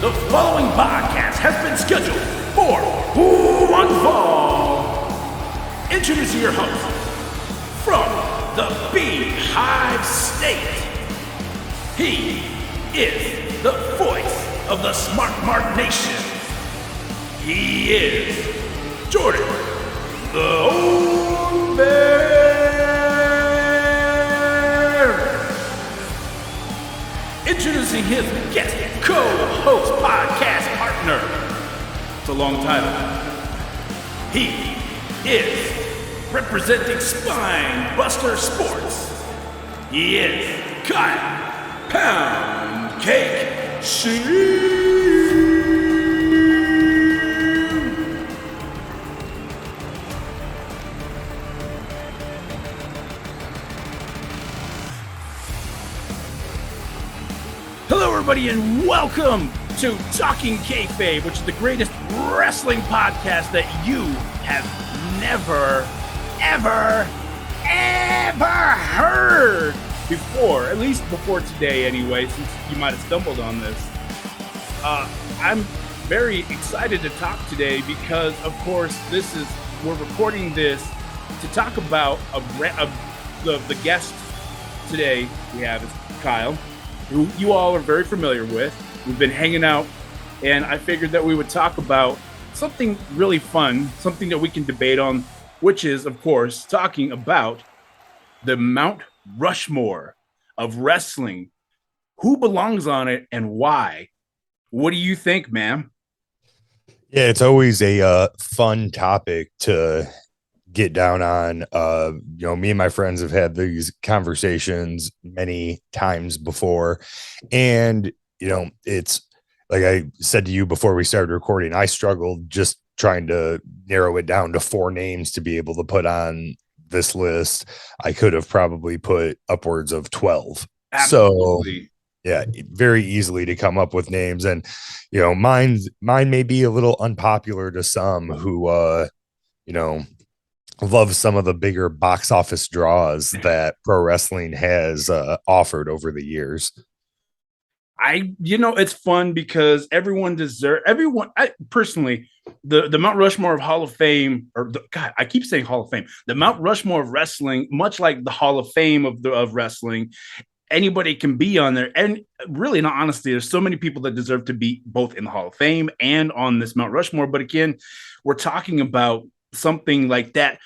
The following podcast has been scheduled for one fall. Introducing your host from the Beehive State. He is the voice of the Smart Mark Nation. He is Jordan, the Old Bear. Introducing his guest co-host podcast partner. It's a long title. He is representing SpineBuster Sports. He is Kyle PoundCake Hello, everybody, and welcome to Talking Kayfabe, which is the greatest wrestling podcast that you have never, ever heard before. At least before today, anyway, since you might have stumbled on this. I'm very excited to talk today because, of course, we're recording this to talk about the guest today we have is Kyle, who you all are very familiar with. We've been hanging out, and I figured that we would talk about something really fun, something that we can debate on, which is, of course, talking about the Mount Rushmore of wrestling. Who belongs on it and why? What do you think, ma'am? Yeah, it's always a fun topic to get down on. Me and my friends have had these conversations many times before, and it's like I said to you before we started recording, I struggled just trying to narrow it down to 4 names to be able to put on this list. I could have probably put upwards of 12. Absolutely. So yeah, very easily to come up with names, and mine may be a little unpopular to some who love some of the bigger box office draws that pro wrestling has offered over the years. It's fun because I personally, the Mount Rushmore of Hall of Fame, I keep saying Hall of Fame, the Mount Rushmore of wrestling, much like the Hall of Fame of wrestling, anybody can be on there. And really, in all honesty, there's so many people that deserve to be both in the Hall of Fame and on this Mount Rushmore. But again, we're talking about something like that.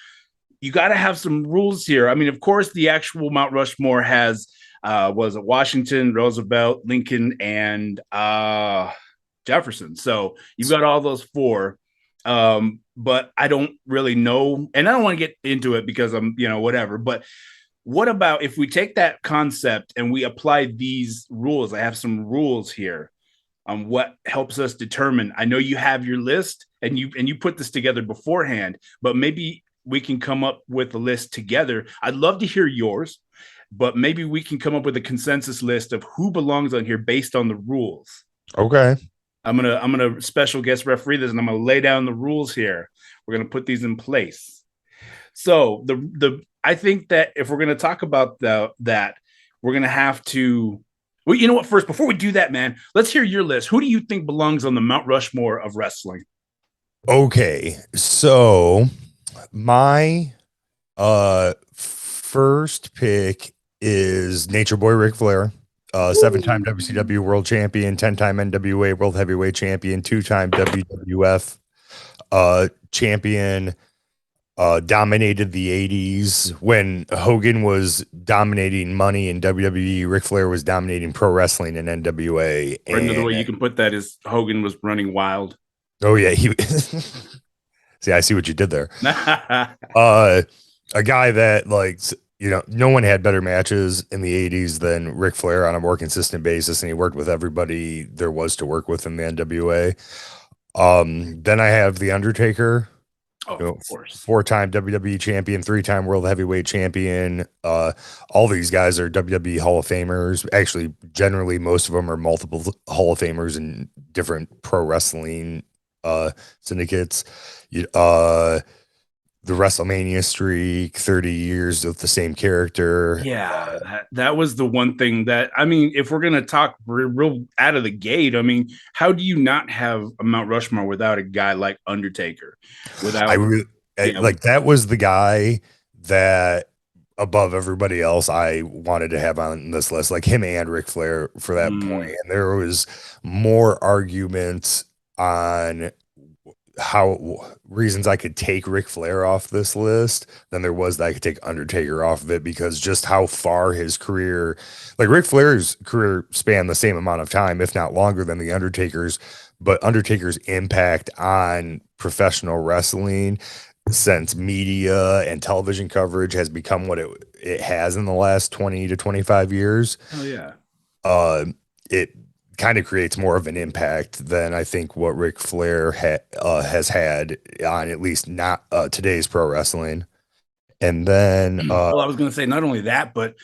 You got to have some rules here. I mean, of course, the actual Mount Rushmore has was it Washington, Roosevelt, Lincoln, and Jefferson. So you've got all those 4. But I don't really know, and I don't want to get into it because I'm, whatever. But what about if we take that concept and we apply these rules? I have some rules here on what helps us determine. I know you have your list and you put this together beforehand, but maybe we can come up with a list together. I'd love to hear yours, but maybe we can come up with a consensus list of who belongs on here based on the rules. Okay. I'm gonna special guest referee this, and I'm gonna lay down the rules here. We're gonna put these in place. So I think that if we're gonna talk about that, we're gonna have to. Well, you know what? First, before we do that, man, let's hear your list. Who do you think belongs on the Mount Rushmore of wrestling? Okay, so my first pick is Nature Boy Ric Flair, 7-time WCW World Champion, 10-time NWA World Heavyweight Champion, 2-time WWF champion. Dominated the 80s when Hogan was dominating money in WWE. Ric Flair was dominating pro wrestling in NWA. Or another way you can put that is Hogan was running wild. Oh yeah, see, I see what you did there. A guy that no one had better matches in the 80s than Ric Flair on a more consistent basis, and he worked with everybody there was to work with in the NWA. Then I have The Undertaker. Of course. 4-time WWE champion, 3-time world heavyweight champion. All these guys are WWE Hall of Famers. Actually, generally, most of them are multiple Hall of Famers in different pro wrestling syndicates. the WrestleMania streak, 30 years with the same character. Yeah, that was the one thing that, I mean, if we're gonna talk real out of the gate, I mean, how do you not have a Mount Rushmore without a guy like Undertaker? I Without, really yeah, like that was the guy that above everybody else I wanted to have on this list, like him and Ric Flair for that point. And there was more arguments on how reasons I could take Ric Flair off this list than there was that I could take Undertaker off of it, because just how far his career, like Ric Flair's career spanned the same amount of time, if not longer than the Undertaker's, but Undertaker's impact on professional wrestling since media and television coverage has become what it has in the last 20 to 25 years. oh yeah, It kind of creates more of an impact than I think what Ric Flair has had on at least not today's pro wrestling. And then well, I was gonna say not only that, but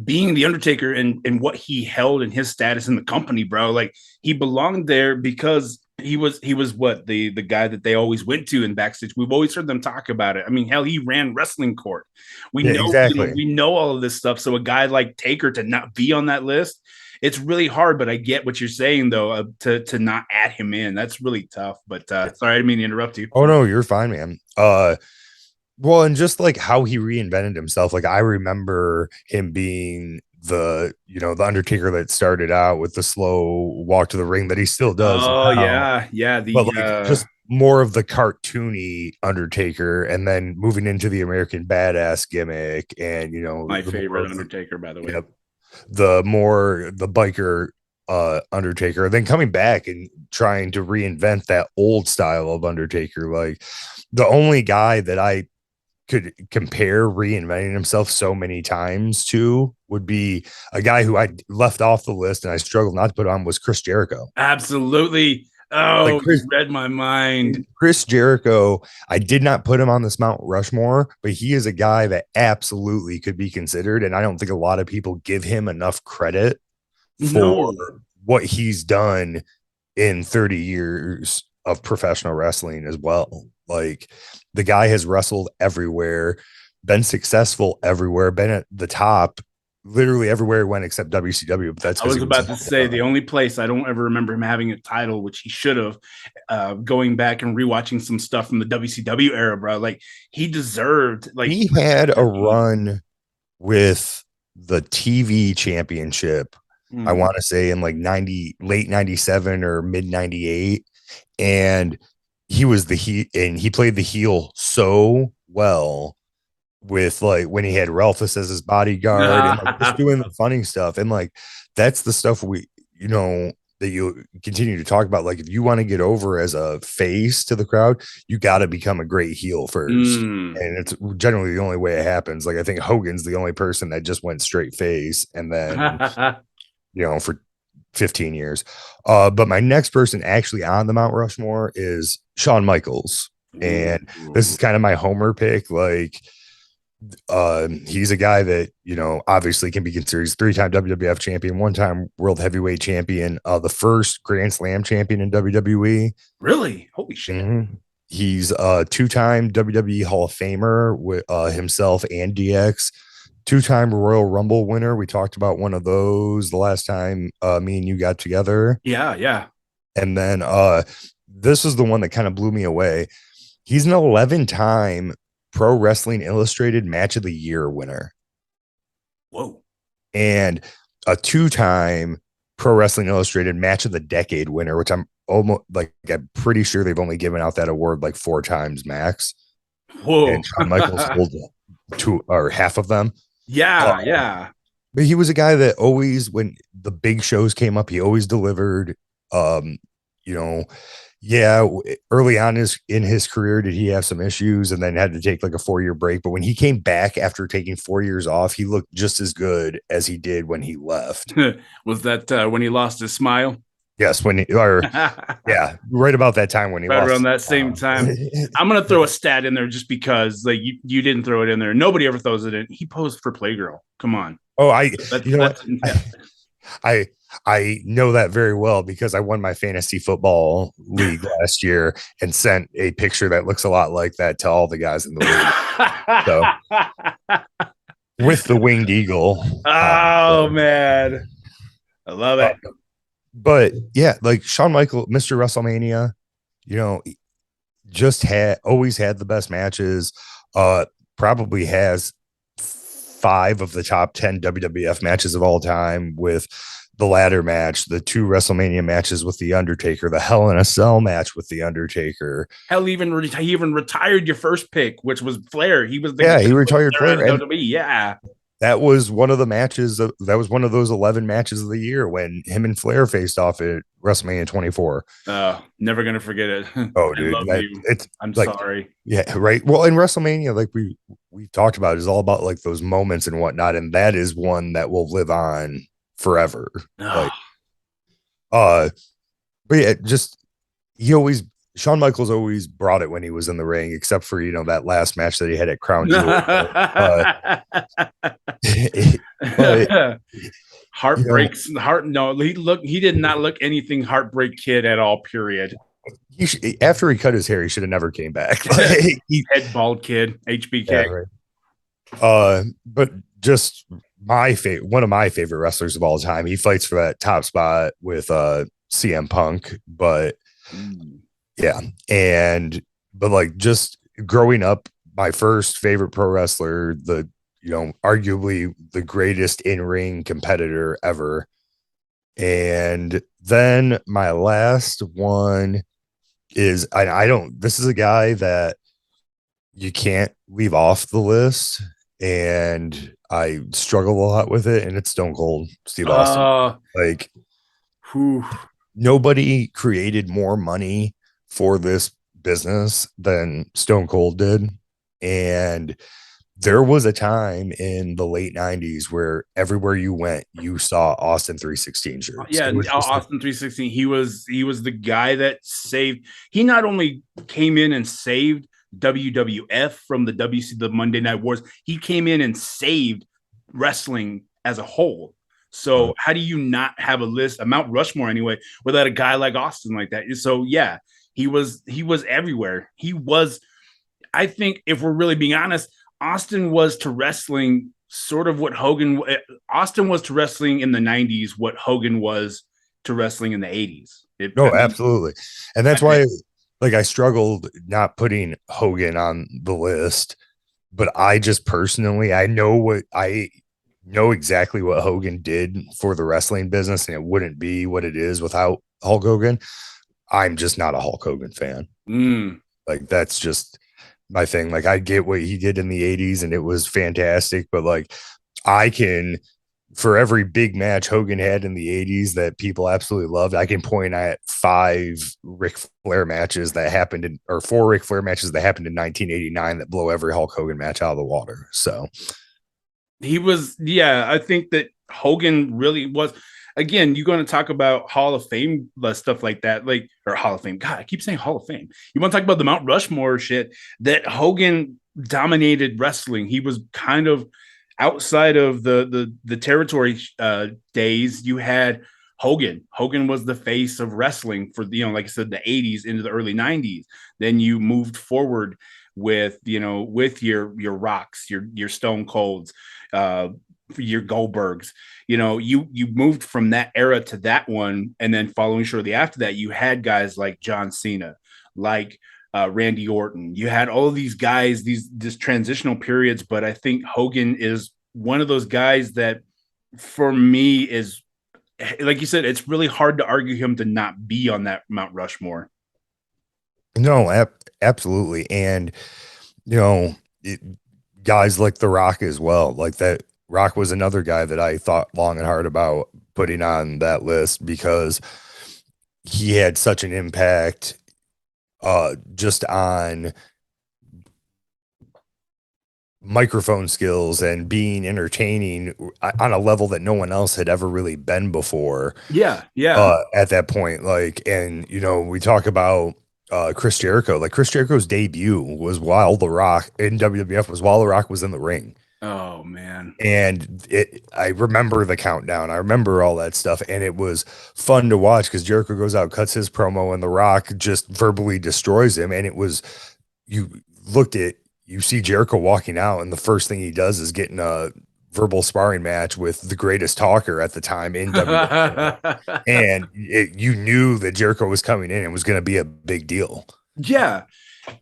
being the Undertaker and what he held in his status in the company, bro. Like he belonged there because he was what the guy that they always went to in backstage. We've always heard them talk about it. I mean, hell, he ran Wrestling Court. We yeah, know, exactly. we know all of this stuff. So a guy like Taker to not be on that list, it's really hard. But I get what you're saying though, to not add him in. That's really tough. But sorry, I didn't mean to interrupt you. Oh no, you're fine, man. Well, and just like how he reinvented himself, like I remember him being the Undertaker that started out with the slow walk to the ring that he still does Oh now, yeah, but the like just more of the cartoony Undertaker, and then moving into the American Badass gimmick, and my the more favorite of Undertaker, by the way. yep, the biker Undertaker, then coming back and trying to reinvent that old style of Undertaker. Like the only guy that I could compare reinventing himself so many times to would be a guy who I left off the list and I struggled not to put on, was Chris Jericho. Absolutely. Like Oh, you read my mind. Chris Jericho, I did not put him on this Mount Rushmore, but he is a guy that absolutely could be considered. And I don't think a lot of people give him enough credit for No. what he's done in 30 years of professional wrestling as well. Like the guy has wrestled everywhere, been successful everywhere, been at the top literally everywhere he went except WCW. But that's I because was he about was to say the only place I don't ever remember him having a title, which he should have, going back and rewatching some stuff from the WCW era, bro. Like he deserved, like he had a run with the TV championship. I want to say in like late 97 or mid 98. And he was and he played the heel so well with like when he had Ralphus as his bodyguard and like just doing the funny stuff. And like that's the stuff that you continue to talk about. Like if you want to get over as a face to the crowd, you got to become a great heel first. And it's generally the only way it happens. Like I think Hogan's the only person that just went straight face and then for 15 years. But my next person actually on the Mount Rushmore is Shawn Michaels. And this is kind of my homer pick. Like he's a guy that obviously can be considered. He's 3-time WWF champion, 1-time world heavyweight champion, the first Grand Slam champion in WWE. Really? Holy shit. Mm-hmm. He's a 2-time WWE Hall of Famer with himself and DX, 2-time Royal Rumble winner. We talked about one of those the last time me and you got together. Yeah. And then this is the one that kind of blew me away. He's an 11-time Pro Wrestling Illustrated Match of the Year winner. Whoa. And a 2-time Pro Wrestling Illustrated Match of the Decade winner, which I'm pretty sure they've only given out that award like 4 times max. Whoa. And Shawn Michaels holds 2 or half of them. Yeah. But he was a guy that always, when the big shows came up, he always delivered. Early on in his career, did he have some issues and then had to take like a 4-year break? But when he came back after taking 4 years off, he looked just as good as he did when he left. Was that when he lost his smile? Yes, right about that time when he right lost around that same time. I'm gonna throw a stat in there just because like you didn't throw it in there. Nobody ever throws it in. He posed for Playgirl. Come on. Oh, I know that very well because I won my fantasy football league last year and sent a picture that looks a lot like that to all the guys in the league. So with the winged eagle. Oh man, I love it. But yeah, like Shawn Michael, Mr. WrestleMania, you know, just had always had the best matches. Probably has 5 of the top 10 WWF matches of all time, with the ladder match, the 2 WrestleMania matches with The Undertaker, the Hell in a Cell match with The Undertaker. Hell, he even retired your first pick, which was Flair. He was he retired Flair. Yeah. That was one of the matches. That was one of those 11 matches of the year when him and Flair faced off at WrestleMania 24. Never gonna forget it. Oh, dude, I'm like, sorry. Yeah, right. Well, in WrestleMania, like we've talked about, is all about like those moments and whatnot, and that is one that will live on forever. Like, but yeah, just Shawn Michaels always brought it when he was in the ring, except for that last match that he had at Crown Jewel. But Heartbreaks. No, he did not look anything Heartbreak Kid at all. Period. After he cut his hair, he should have never came back. Head bald kid, HBK. Yeah, right. But just one of my favorite wrestlers of all time. He fights for that top spot with CM Punk, but yeah, but like just growing up, my first favorite pro wrestler, arguably the greatest in-ring competitor ever. And then my last one is, this is a guy that you can't leave off the list, and I struggle a lot with it, and it's Stone Cold Steve Austin. Like, nobody created more money for this business than Stone Cold did. And there was a time in the late 90s where everywhere you went, you saw Austin 316 shirts. Yeah, Austin 316. He was the guy that saved. He not only came in and saved WWF from the Monday Night Wars, he came in and saved wrestling as a whole. So how do you not have a Mount Rushmore anyway, without a guy like Austin like that? So yeah, he was everywhere. I think, if we're really being honest, Austin was to wrestling sort of what Austin was to wrestling in the 90s, what Hogan was to wrestling in the 80s. Absolutely. And that's why I struggled not putting Hogan on the list, but I just personally, I know exactly what Hogan did for the wrestling business, and it wouldn't be what it is without Hulk Hogan. I'm just not a Hulk Hogan fan. Like, that's just my thing. Like, I get what he did in the 80s and it was fantastic, but like, for every big match Hogan had in the 80s that people absolutely loved, I can point at 5 Ric Flair matches that happened or 4 Ric Flair matches that happened in 1989 that blow every Hulk Hogan match out of the water. So I think that Hogan really was. Again, you're going to talk about Hall of Fame stuff like that, or Hall of Fame. God, I keep saying Hall of Fame. You want to talk about the Mount Rushmore shit that Hogan dominated wrestling. He was kind of outside of the territory days. You had Hogan. Hogan was the face of wrestling for like I said, the 80s into the early 90s. Then you moved forward with your Rocks, your Stone Colds, your Goldbergs. You moved from that era to that one, and then following shortly after that, you had guys like John Cena, like Randy Orton. You had all of these guys, these transitional periods, but I think Hogan is one of those guys that, for me, is, like you said, it's really hard to argue him to not be on that Mount Rushmore. No, absolutely. And, guys like The Rock as well, like that. Rock was another guy that I thought long and hard about putting on that list because he had such an impact just on microphone skills and being entertaining on a level that no one else had ever really been before. Yeah. At that point, we talk about Chris Jericho. Like, Chris Jericho's debut was while The Rock in WWF was while The Rock was in the ring. Oh man. And I remember the countdown. I remember all that stuff. And it was fun to watch because Jericho goes out, cuts his promo, and The Rock just verbally destroys him. And it was, you you see Jericho walking out, and the first thing he does is get in a verbal sparring match with the greatest talker at the time in WWE. And you knew that Jericho was coming in and was going to be a big deal. Yeah.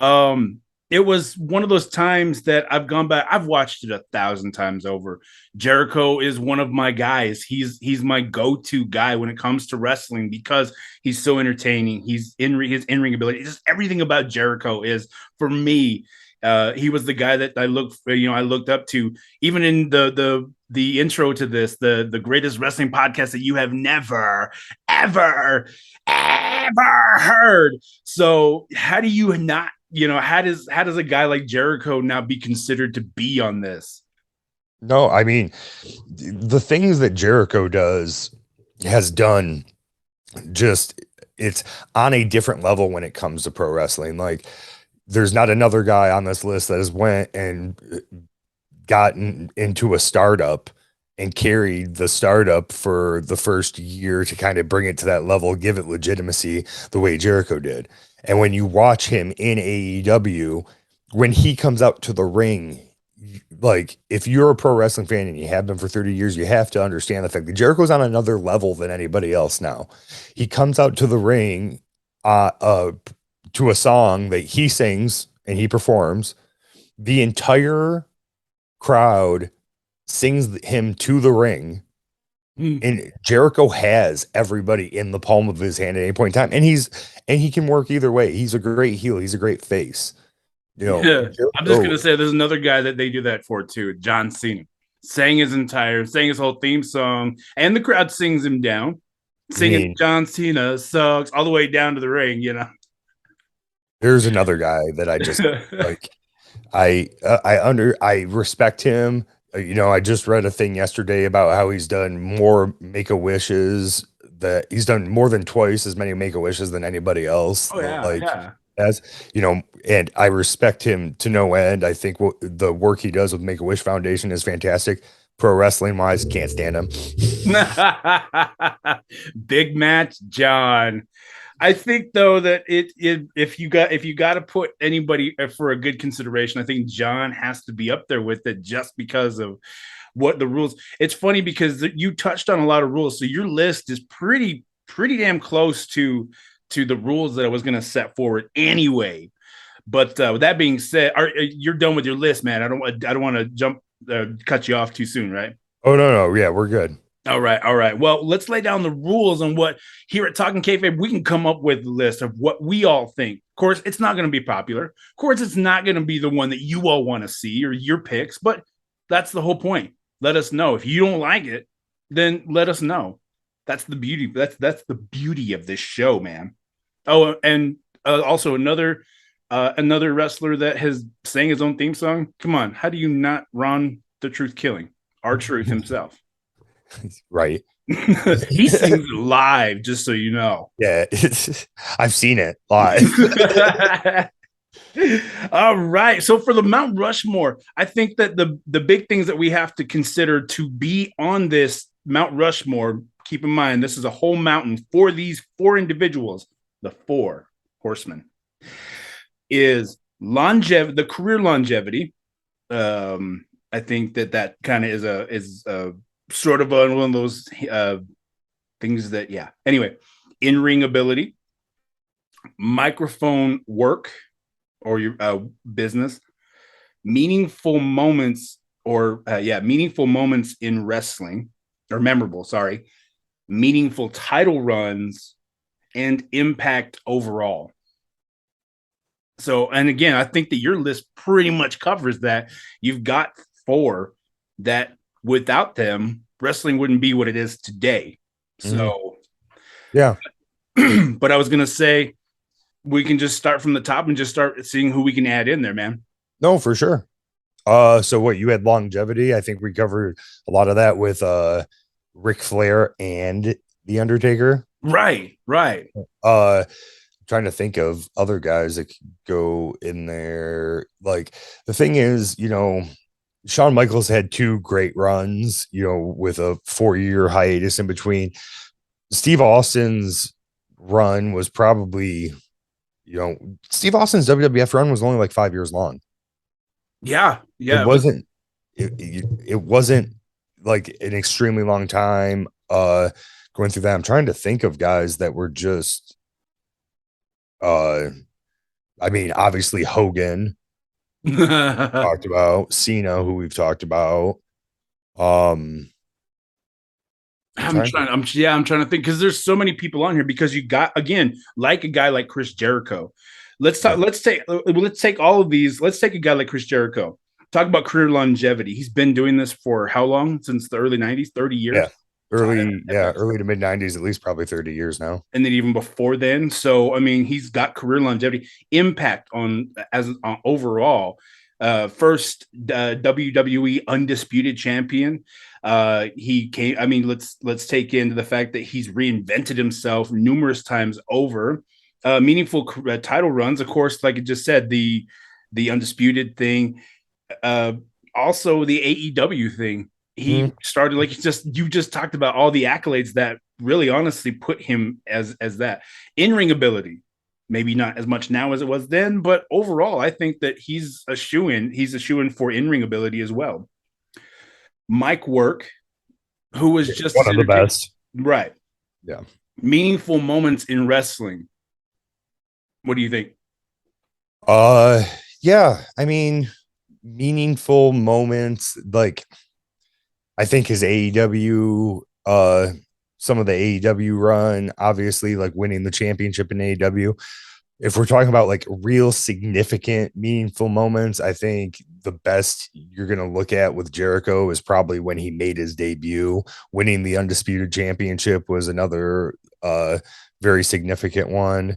Um, it was one of those times that I've gone back. I've watched it 1,000 times over. Jericho is one of my guys. He's my go-to guy when it comes to wrestling because he's so entertaining. His in-ring ability, just everything about Jericho is for me. He was the guy that I looked up to, even in the intro to this, the greatest wrestling podcast that you have never, ever, ever heard. So how do you not, how does a guy like Jericho now be considered to be on this? No, I mean, the things that Jericho has done, just it's on a different level when it comes to pro wrestling. Like, there's not another guy on this list that has went and gotten into a startup and carried the startup for the first year to kind of bring it to that level, give it legitimacy the way Jericho did. And when you watch him in AEW, when he comes out to the ring, like, if you're a pro wrestling fan and you have been for 30 years, you have to understand the fact that Jericho's on another level than anybody else now. He comes out to the ring to a song that he sings and he performs. The entire crowd sings him to the ring, and Jericho has everybody in the palm of his hand at any point in time. And he can work either way. He's a great heel. He's a great face. Yeah. I'm just Jericho, gonna say there's another guy that they do that for too, John Cena. Sang his whole theme song, and the crowd sings him down, I singing mean, John Cena sucks all the way down to the ring. there's another guy that I just like. I respect him. I just read a thing yesterday about how he's done more Make-A-Wishes, that he's done more than twice as many Make-A-Wishes than anybody else. Oh yeah, Like, yeah. as and I respect him to no end. I think the work he does with Make-A-Wish Foundation is fantastic. Pro wrestling wise, can't stand him. Big match, John. I think though that if you got to put anybody for a good consideration, I think John has to be up there with it just because of what the rules. It's funny because you touched on a lot of rules, so your list is pretty damn close to the rules that I was going to set forward anyway. But with that being said, you're done with your list, man. I don't want to cut you off too soon, right? Oh, no, yeah, we're good. All right, all right. Well, let's lay down the rules on what here at Talking Kayfabe we can come up with a list of what we all think. Of course, it's not going to be popular. Of course, it's not going to be the one that you all want to see or your picks, but that's the whole point. Let us know if you don't like it. Then let us know. That's the beauty. That's the beauty of this show, man. Oh, and also another wrestler that has sang his own theme song. Come on, how do you not Ron the Truth Killing? R-Truth himself. Right. He sings live, just so you know. Yeah, I've seen it live. All right. So for the Mount Rushmore, I think that the big things that we have to consider to be on this Mount Rushmore, keep in mind this is a whole mountain for these four individuals, the four horsemen, is the career longevity. I think that kind of is a sort of one of those things that, yeah. Anyway, in-ring ability, microphone work or your business, meaningful moments meaningful moments in wrestling, or memorable, sorry, meaningful title runs, and impact overall. So, and again, I think that your list pretty much covers that. You've got four that without them, wrestling wouldn't be what it is today. So, Yeah. but I was going to say, we can just start from the top and just start seeing who we can add in there, man. No, for sure. So what, you had longevity? I think we covered a lot of that with Ric Flair and The Undertaker. Right, right. Trying to think of other guys that could go in there. Like, the thing is, Shawn Michaels had two great runs, with a 4-year hiatus in between. Steve Austin's run was probably, Steve Austin's WWF run was only like 5 years long. Yeah, It yeah, it was. wasn't, it wasn't like an extremely long time going through that. I'm trying to think of guys that were just, uh, I mean, obviously Hogan talked about, Cena, who we've talked about. Um, I'm I'm trying to, trying. I'm trying to think because there's so many people on here. Because you got again, like a guy like Chris Jericho. Let's talk. yeah, Let's take all of these. Let's take a guy like Chris Jericho. Talk about career longevity. He's been doing this for how long? Since the early '90s, 30 yeah, years. At best. early to mid 90s, at least probably 30 years now. And then even before then. So I mean, he's got career longevity, impact on as overall. First WWE undisputed champion. He came. I mean, let's take into the fact that he's reinvented himself numerous times over. Meaningful title runs, of course, like I just said, the undisputed thing. Uh, Also the AEW thing. He Mm, started like you just talked about all the accolades that really honestly put him as that in-ring ability. Maybe not as much now as it was then, but overall, I think that he's a shoe-in. He's a shoe-in for in-ring ability as well. Mike Work, who was just one as of the entertaining, best. right? Yeah. Meaningful moments in wrestling. What do you think? Uh, yeah. I mean, meaningful moments. Like, I think his AEW, some of the AEW run, obviously, like winning the championship in AEW. If we're talking about like real significant, meaningful moments, I think the best you're going to look at with Jericho is probably when he made his debut. Winning the Undisputed Championship was another very significant one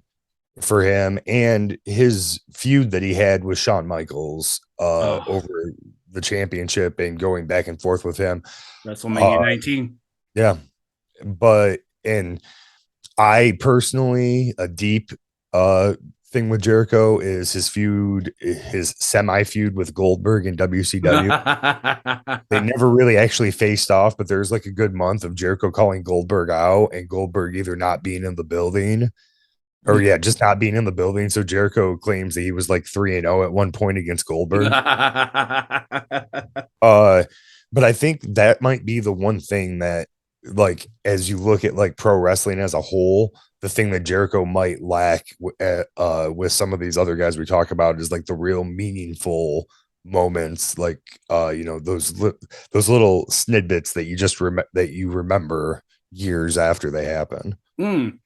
for him, and his feud that he had with Shawn Michaels Oh, over the championship and going back and forth with him. WrestleMania Uh, 19. yeah, but and I personally, a deep thing with Jericho is his semi feud with Goldberg in WCW. They never really actually faced off, but there's like a good month of Jericho calling Goldberg out and Goldberg either not being in the building or yeah, just not being in the building. So Jericho claims that he was like 3-0 at one point against Goldberg. Uh, but I think that might be the one thing that, like, as you look at like pro wrestling as a whole, the thing that Jericho might lack with some of these other guys we talk about is like the real meaningful moments, like those little snidbits that you just that you remember years after they happen. Mm.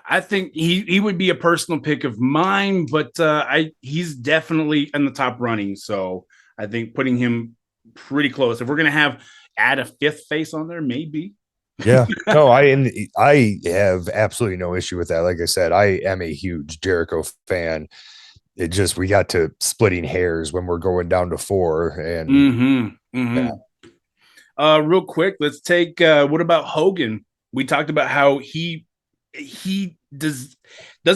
I think he would be a personal pick of mine, but I he's definitely in the top running. So I think putting him pretty close. If we're gonna have add a fifth face on there, maybe. Yeah, no, I have absolutely no issue with that. Like I said, I am a huge Jericho fan. It just we got to splitting hairs when we're going down to four, and Mm-hmm. yeah, Mm-hmm. Real quick, let's take what about Hogan? We talked about how he does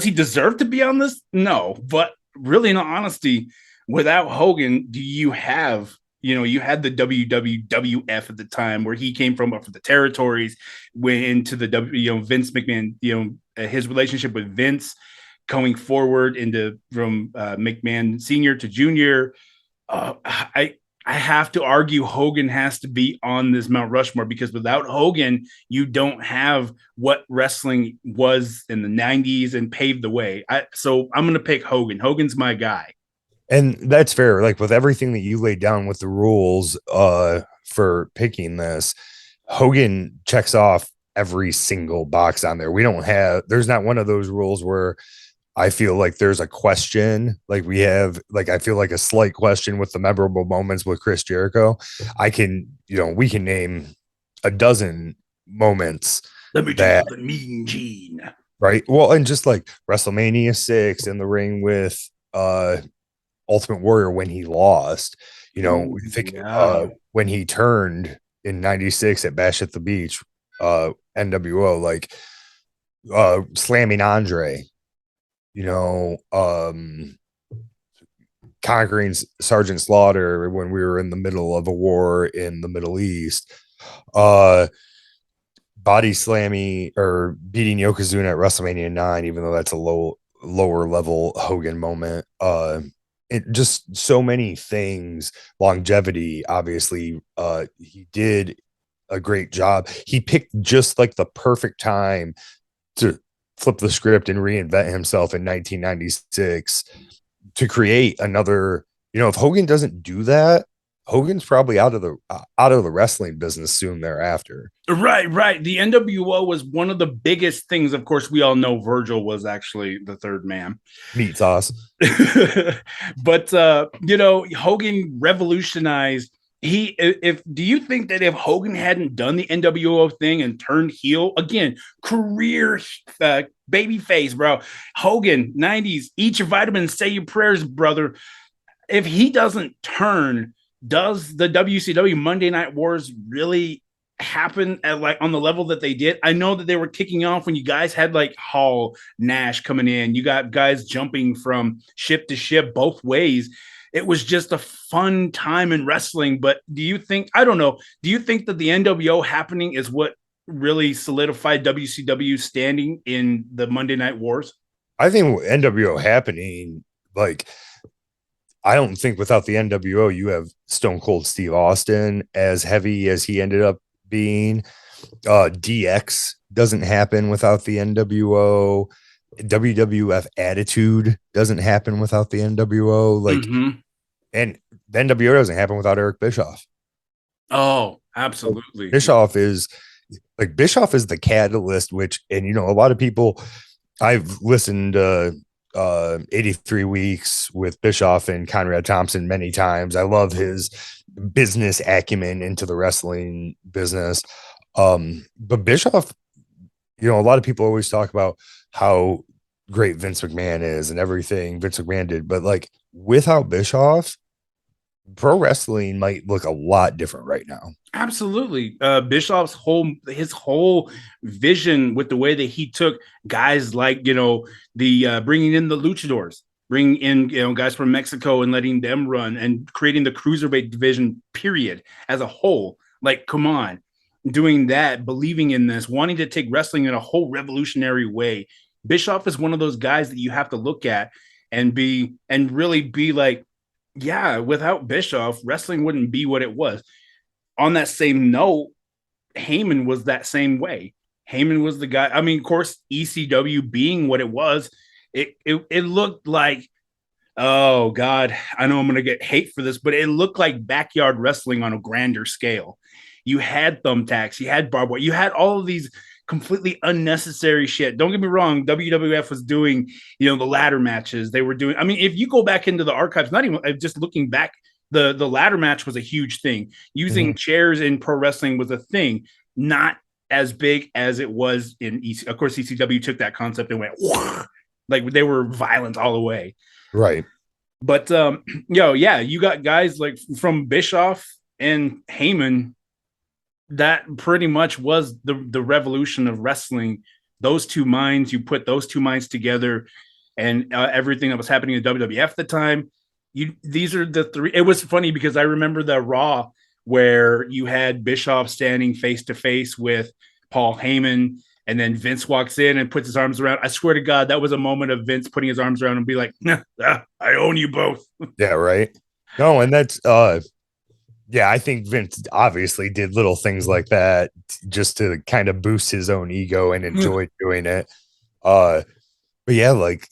he deserve to be on this? No, but really, in all honesty, without Hogan, do you have you had the WWF at the time where he came from up for the territories, went into the Vince McMahon, his relationship with Vince going forward into from McMahon Senior to Junior. I have to argue Hogan has to be on this Mount Rushmore because without Hogan, you don't have what wrestling was in the 90s and paved the way. So I'm going to pick Hogan. Hogan's my guy. and that's fair. Like with everything that you laid down with the rules, for picking this, Hogan checks off every single box on there. There's not one of those rules where I feel like there's a question, like we have, like I feel like a slight question with the memorable moments with Chris Jericho. We can name a dozen moments Let me take that, you the mean gene. right? Well, and just like WrestleMania 6 in the ring with Ultimate Warrior when he lost, Ooh, I think yeah. when he turned in 96 at Bash at the Beach, NWO, like slamming Andre, you know, um, conquering Sergeant Slaughter when we were in the middle of a war in the Middle East. Uh, Body slamming or beating Yokozuna at WrestleMania 9, even though that's a lower level Hogan moment. It just so many things. Longevity, obviously, he did a great job. He picked just like the perfect time to flip the script and reinvent himself in 1996 to create another. If Hogan doesn't do that, Hogan's probably out of the wrestling business soon thereafter. Right. The NWO was one of the biggest things. Of course, we all know Virgil was actually the third man. Meat sauce. But Hogan revolutionized. Do you think that if Hogan hadn't done the NWO thing and turned heel again, career baby face, bro, Hogan 90s, eat your vitamins, say your prayers, brother. If he doesn't turn, does the WCW Monday Night Wars really happen at like on the level that they did? I know that they were kicking off when you guys had like Hall, Nash coming in. You got guys jumping from ship to ship both ways. It was just a fun time in wrestling. But do you think that the NWO happening is what really solidified WCW standing in the Monday Night Wars? I think NWO happening, like, I don't think without the NWO, you have Stone Cold Steve Austin as heavy as he ended up being. DX doesn't happen without the NWO. WWF Attitude doesn't happen without the NWO. And the NWO doesn't happen without Eric Bischoff. Oh, absolutely. Bischoff is the catalyst, and a lot of people, I've listened to 83 Weeks with Bischoff and Conrad Thompson many times. I love his business acumen into the wrestling business. But Bischoff, a lot of people always talk about how great Vince McMahon is and everything Vince McMahon did. But like without Bischoff, pro wrestling might look a lot different right now. Absolutely. Bischoff's whole vision with the way that he took guys like, the bringing in the luchadors, bringing in, guys from Mexico and letting them run and creating the cruiserweight division period as a whole. Like, come on, doing that, believing in this, wanting to take wrestling in a whole revolutionary way. Bischoff is one of those guys that you have to look at and really be like, yeah, without Bischoff, wrestling wouldn't be what it was. On that same note, Heyman was that same way. Heyman was the guy. I mean, of course, ECW being what it was, it looked like, oh God, I know I'm going to get hate for this, but it looked like backyard wrestling on a grander scale. You had thumbtacks, you had barbed wire, you had all of these completely unnecessary shit. Don't get me wrong, WWF was doing, the ladder matches. They were doing, I mean, if you go back into the archives, not even just looking back, the ladder match was a huge thing. Using chairs in pro wrestling was a thing, not as big as it was in of course, ECW took that concept and went like they were violent all the way. Right. But yeah, you got guys like from Bischoff and Heyman. That pretty much was the revolution of wrestling. Those two minds, you put those two minds together, and everything that was happening in WWF at the time. These are the three. It was funny because I remember the Raw where you had Bischoff standing face to face with Paul Heyman, and then Vince walks in and puts his arms around. I swear to God, that was a moment of Vince putting his arms around and be like, nah, I own you both. Yeah, right. No, and that's yeah, I think Vince obviously did little things like that just to kind of boost his own ego and enjoy doing it. But yeah, like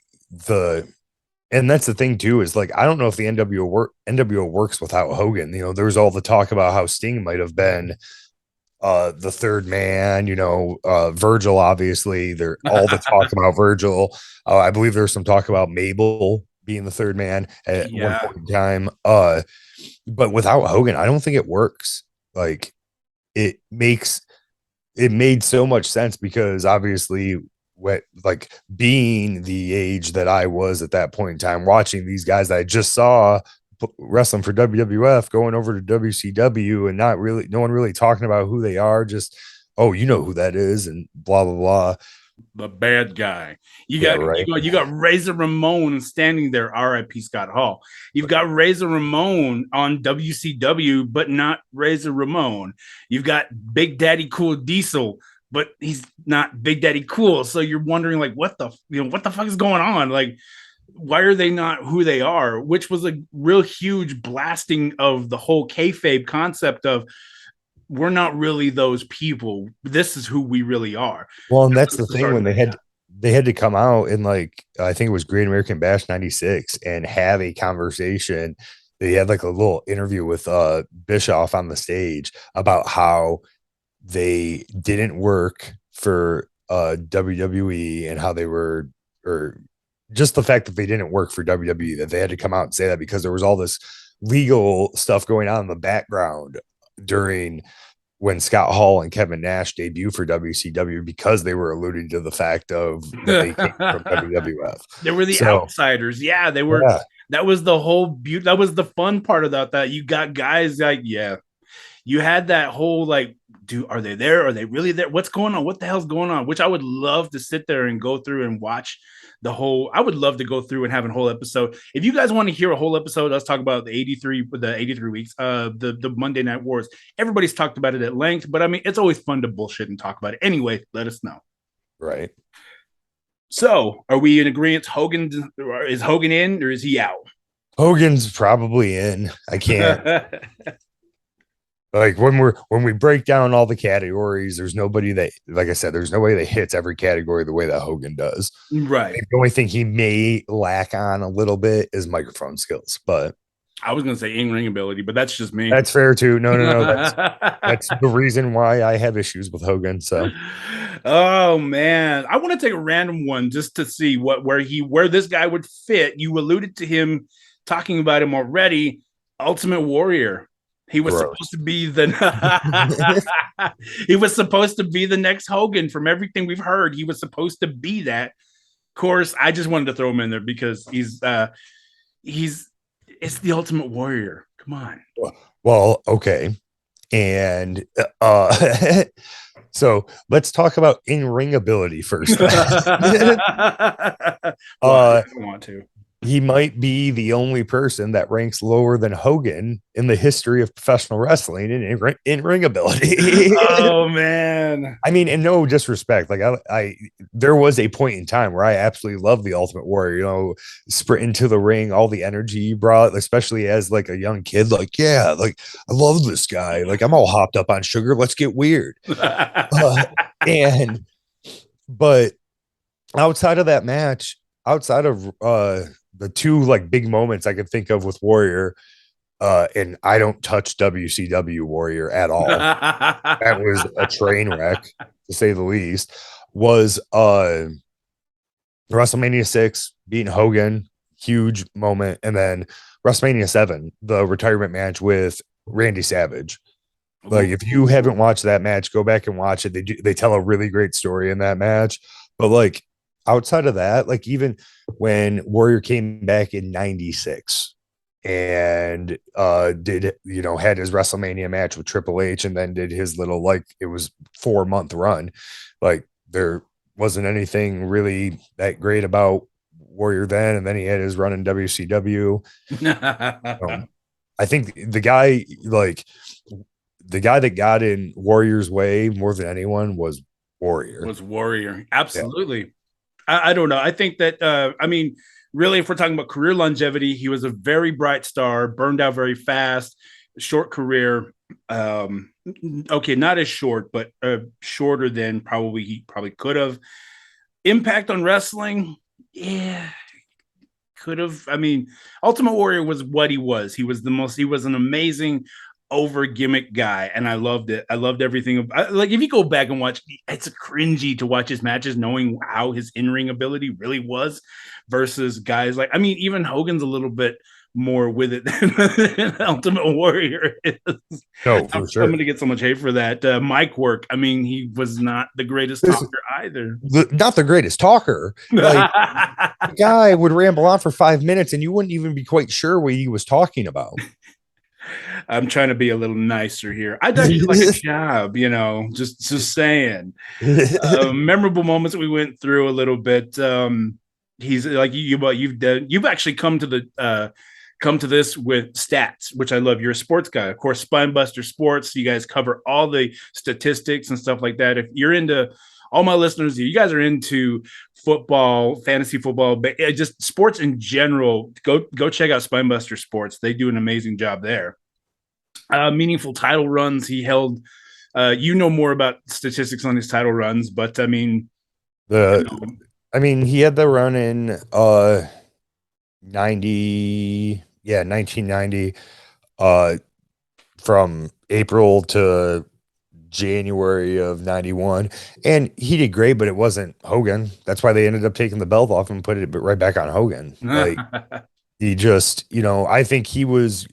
and that's the thing too, is like, I don't know if the NWO works without Hogan. There was all the talk about how Sting might have been the third man, Virgil, obviously they're all the talk about Virgil. I believe there's some talk about Mabel being the third man at one point in time. But without Hogan, I don't think it works. Like it made so much sense because obviously like being the age that I was at that point in time, watching these guys that I just saw wrestling for WWF going over to WCW and no one really talking about who they are, just, oh, you know who that is and blah, blah, blah. the bad guy. You Yeah, got right. you got Razor Ramon standing there. R.I.P. Scott Hall. You've got Razor Ramon on WCW, but not Razor Ramon. You've got Big Daddy Cool Diesel, but he's not Big Daddy Cool. So you're wondering like, what the fuck is going on? Like, why are they not who they are? Which was a real huge blasting of the whole kayfabe concept of we're not really those people. This is who we really are. Well, and that's the thing Starting when they had to come out in like I think it was Great American Bash 96 and have a conversation. They had like a little interview with Bischoff on the stage about how they didn't work for WWE and how they were or just the fact that they didn't work for WWE, that they had to come out and say that because there was all this legal stuff going on in the background during when Scott Hall and Kevin Nash debuted for WCW because they were alluding to the fact of that they came from WWF. They were the outsiders. Yeah, they were. Yeah. That was the whole beauty. That was the fun part about that. You got guys like, yeah, you had that whole like, dude, are they there? Are they really there? What's going on? What the hell's going on? Which I would love to sit there and go through and watch the whole. I would love to go through and have a whole episode. If you guys want to hear a whole episode, let's talk about the 83 weeks, the Monday Night Wars. Everybody's talked about it at length, but I mean, it's always fun to bullshit and talk about it. Anyway, let us know. Right. So, are we in agreement? Is Hogan in or is he out? Hogan's probably in. I can't. Like when we break down all the categories, there's nobody that, like I said, there's nobody that hits every category the way that Hogan does. Right. The only thing he may lack on a little bit is microphone skills, but I was going to say in-ring ability, but that's just me. That's fair too. No. That's the reason why I have issues with Hogan. So, oh man, I want to take a random one just to see where this guy would fit. You alluded to him talking about him already. Ultimate Warrior. He was supposed to be he was supposed to be the next Hogan. From everything we've heard, he was supposed to be that. Of course, I just wanted to throw him in there because it's the Ultimate Warrior. Come on. Well, okay. And so let's talk about in-ring ability first. I want to. He might be the only person that ranks lower than Hogan in the history of professional wrestling in ring ability. Oh man. I mean, and no disrespect. Like I there was a point in time where I absolutely loved the Ultimate Warrior, you know, sprint into the ring, all the energy he brought, especially as like a young kid. Like, yeah, like I love this guy. Like I'm all hopped up on sugar. Let's get weird. But outside of that match, outside of the two like big moments I could think of with Warrior, and I don't touch WCW Warrior at all. That was a train wreck, to say the least. Was WrestleMania 6 beating Hogan, huge moment, and then WrestleMania 7, the retirement match with Randy Savage. Like if you haven't watched that match, go back and watch it. They tell a really great story in that match, but like outside of that, like even when Warrior came back in 96 and had his WrestleMania match with Triple H and then did his little, like, it was 4-month run. Like there wasn't anything really that great about Warrior then. And then he had his run in WCW. I think the guy that got in Warrior's way more than anyone was Warrior. Absolutely. Yeah. I don't know. I think that, really, if we're talking about career longevity, he was a very bright star, burned out very fast, short career. Okay, not as short, but shorter than he could have. Impact on wrestling, yeah, could have. I mean, Ultimate Warrior was what he was. He was an amazing over gimmick guy, and I loved it. I loved everything. Like if you go back and watch, it's cringy to watch his matches knowing how his in-ring ability really was versus guys like, I mean, even Hogan's a little bit more with it than Ultimate Warrior is. No, for sure. I'm going to get so much hate for that. Mic work, I mean, he was not the greatest talker either. Not the greatest talker. Like, the guy would ramble on for 5 minutes and you wouldn't even be quite sure what he was talking about. I'm trying to be a little nicer here. I'd actually like a job, just saying. Memorable moments that we went through a little bit. He's like you've actually come to this with stats, which I love. You're a sports guy, of course. SpineBuster Sports. You guys cover all the statistics and stuff like that. If you're into all my listeners, you guys are into football, fantasy football, but just sports in general, go check out SpineBuster Sports. They do an amazing job there. Meaningful title runs he held. You know more about statistics on his title runs, but I mean, the he had the run in 90, 1990, from April to January of 91, and he did great, but it wasn't Hogan. That's why they ended up taking the belt off and put it right back on Hogan. Like, he just, I think he was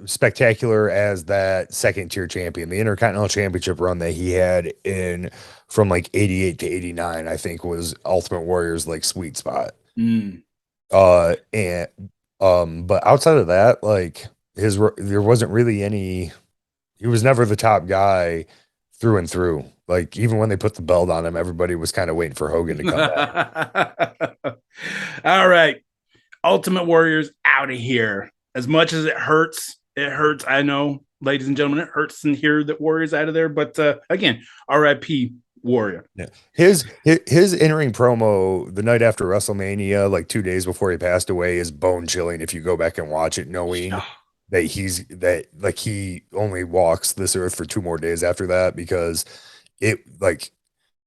spectacular as that second tier champion. The Intercontinental Championship run that he had in from like 88 to 89, I think was Ultimate Warrior's like sweet spot. Mm. And but outside of that, like there wasn't really any, he was never the top guy through and through. Like, even when they put the belt on him, everybody was kind of waiting for Hogan to come back. All right. Ultimate Warrior's out of here. As much as it hurts. I know, ladies and gentlemen, it hurts to hear that Warrior's out of there. But again, RIP Warrior. Yeah. His in-ring promo the night after WrestleMania, like 2 days before he passed away, is bone chilling if you go back and watch it, knowing that he only walks this earth for 2 more days after that, because it, like,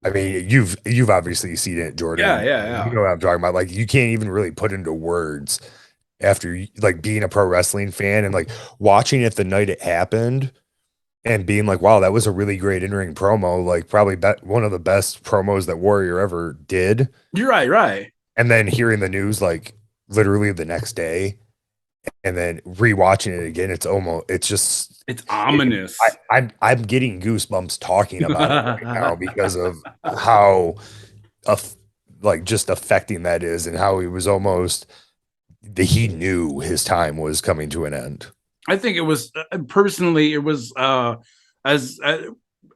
I mean, you've obviously seen it, Jordan. Yeah. You know what I'm talking about. Like, you can't even really put into words after like being a pro wrestling fan and like watching it the night it happened and being like, wow, that was a really great in-ring promo. Like, probably one of the best promos that Warrior ever did. You're right. And then hearing the news like literally the next day, and then rewatching it again, it's ominous. I'm getting goosebumps talking about it right now because of how just affecting that is, and how he was almost he knew his time was coming to an end. I think it was personally, it was as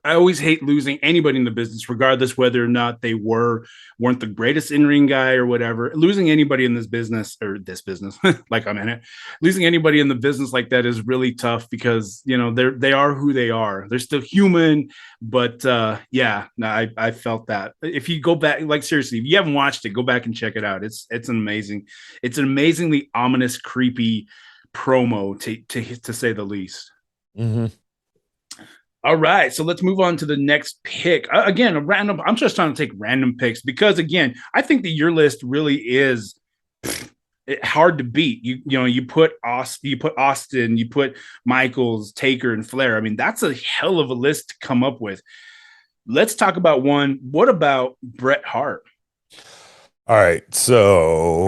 I always hate losing anybody in the business, regardless whether or not they weren't the greatest in-ring guy or whatever. Losing anybody in this business, like I'm in it, losing anybody in the business like that is really tough, because they are who they are. They're still human, but I felt that. If you go back, like, seriously, if you haven't watched it, go back and check it out. It's an amazingly ominous, creepy promo to say the least. Mm-hmm. All right, so let's move on to the next pick. Again, I'm just trying to take random picks because, again, I think that your list really is hard to beat. You put Austin, you put Michaels, Taker, and Flair. I mean, that's a hell of a list to come up with. Let's talk about one. What about Bret Hart? All right, so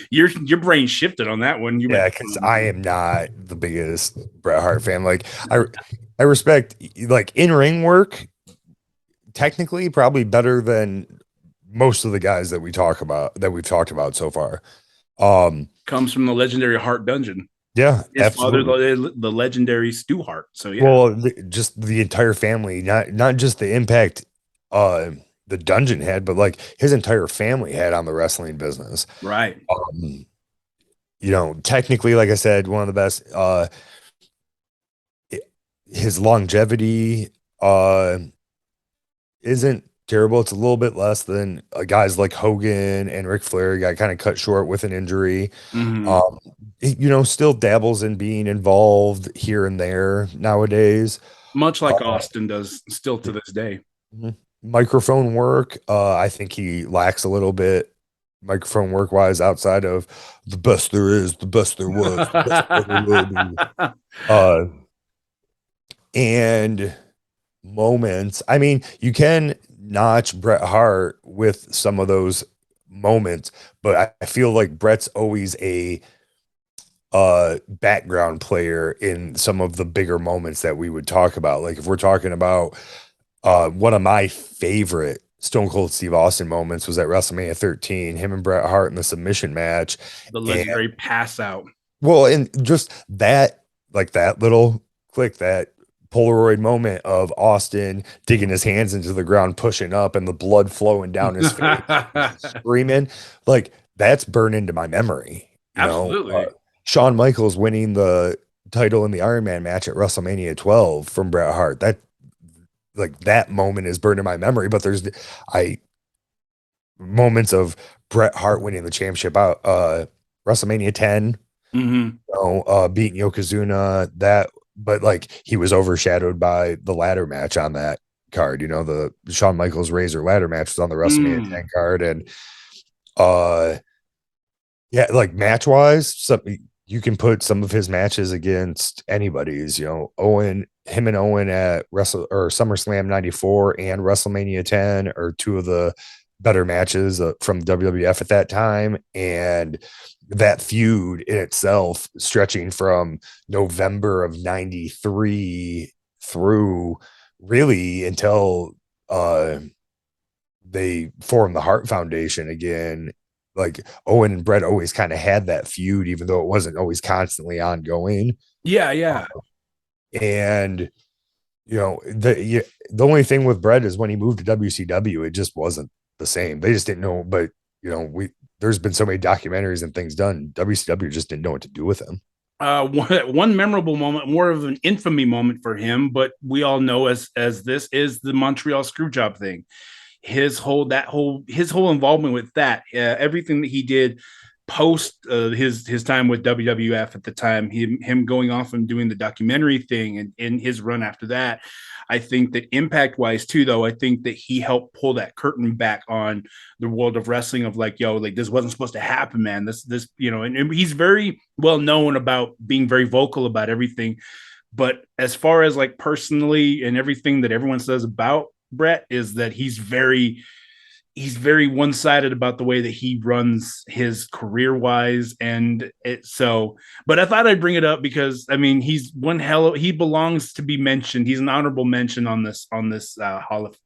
your brain shifted on that one. Because I am not the biggest Bret Hart fan. Like, I respect like in-ring work, technically probably better than most of the guys that we've talked about so far. Comes from the legendary Hart Dungeon. Yeah, his absolutely. Father, the legendary Stu Hart. So yeah, well, just the entire family, not just the impact the Dungeon had, but like his entire family had on the wrestling business. Right. Technically, like I said, one of the best. His longevity isn't terrible. It's a little bit less than guys like Hogan and Ric Flair. Got kind of cut short with an injury. Mm-hmm. Still dabbles in being involved here and there nowadays, much like Austin does still to this day. Mm-hmm. Microphone work, I think he lacks a little bit microphone work wise, outside of the best there is, the best there was, the best there will be. And moments. I mean, you can notch Bret Hart with some of those moments, but I feel like Bret's always a background player in some of the bigger moments that we would talk about. Like, if we're talking about one of my favorite Stone Cold Steve Austin moments was at WrestleMania 13, him and Bret Hart in the submission match. The legendary pass out. Well, and just that, like that little click, that Polaroid moment of Austin digging his hands into the ground, pushing up, and the blood flowing down his face, screaming, like that's burned into my memory. Absolutely. Shawn Michaels winning the title in the Iron Man match at WrestleMania 12 from Bret Hart. That like that moment is burned in my memory. But there's I moments of Bret Hart winning the championship out WrestleMania 10, Mm-hmm. beating Yokozuna, that, but like he was overshadowed by the ladder match on that card. The Shawn Michaels Razor ladder match was on the WrestleMania Mm. 10 card. And uh yeah, like match wise, some you can put some of his matches against anybody's, him and Owen at SummerSlam 94 and WrestleMania 10 are two of the better matches from WWF at that time. And that feud in itself, stretching from November of 93 through really until they formed the Hart Foundation again. Like Owen and Brett always kind of had that feud, even though it wasn't always constantly ongoing. Yeah, yeah. And the only thing with Brett is when he moved to WCW, it just wasn't the same. They just didn't know. But we there's been so many documentaries and things done. WCW just didn't know what to do with him. One memorable moment, more of an infamy moment for him, but we all know as this is the Montreal Screwjob thing. His whole involvement with that, everything that he did post his time with WWF at the time, him going off and doing the documentary thing, and in his run after that. I think that impact wise too, though, I think that he helped pull that curtain back on the world of wrestling of like, yo, like this wasn't supposed to happen, man. This, and he's very well known about being very vocal about everything. But as far as like personally and everything that everyone says about Brett is that he's very one-sided about the way that he runs his career-wise, and but I thought I'd bring it up because I mean he's one he belongs to be mentioned. He's an honorable mention on this Hall of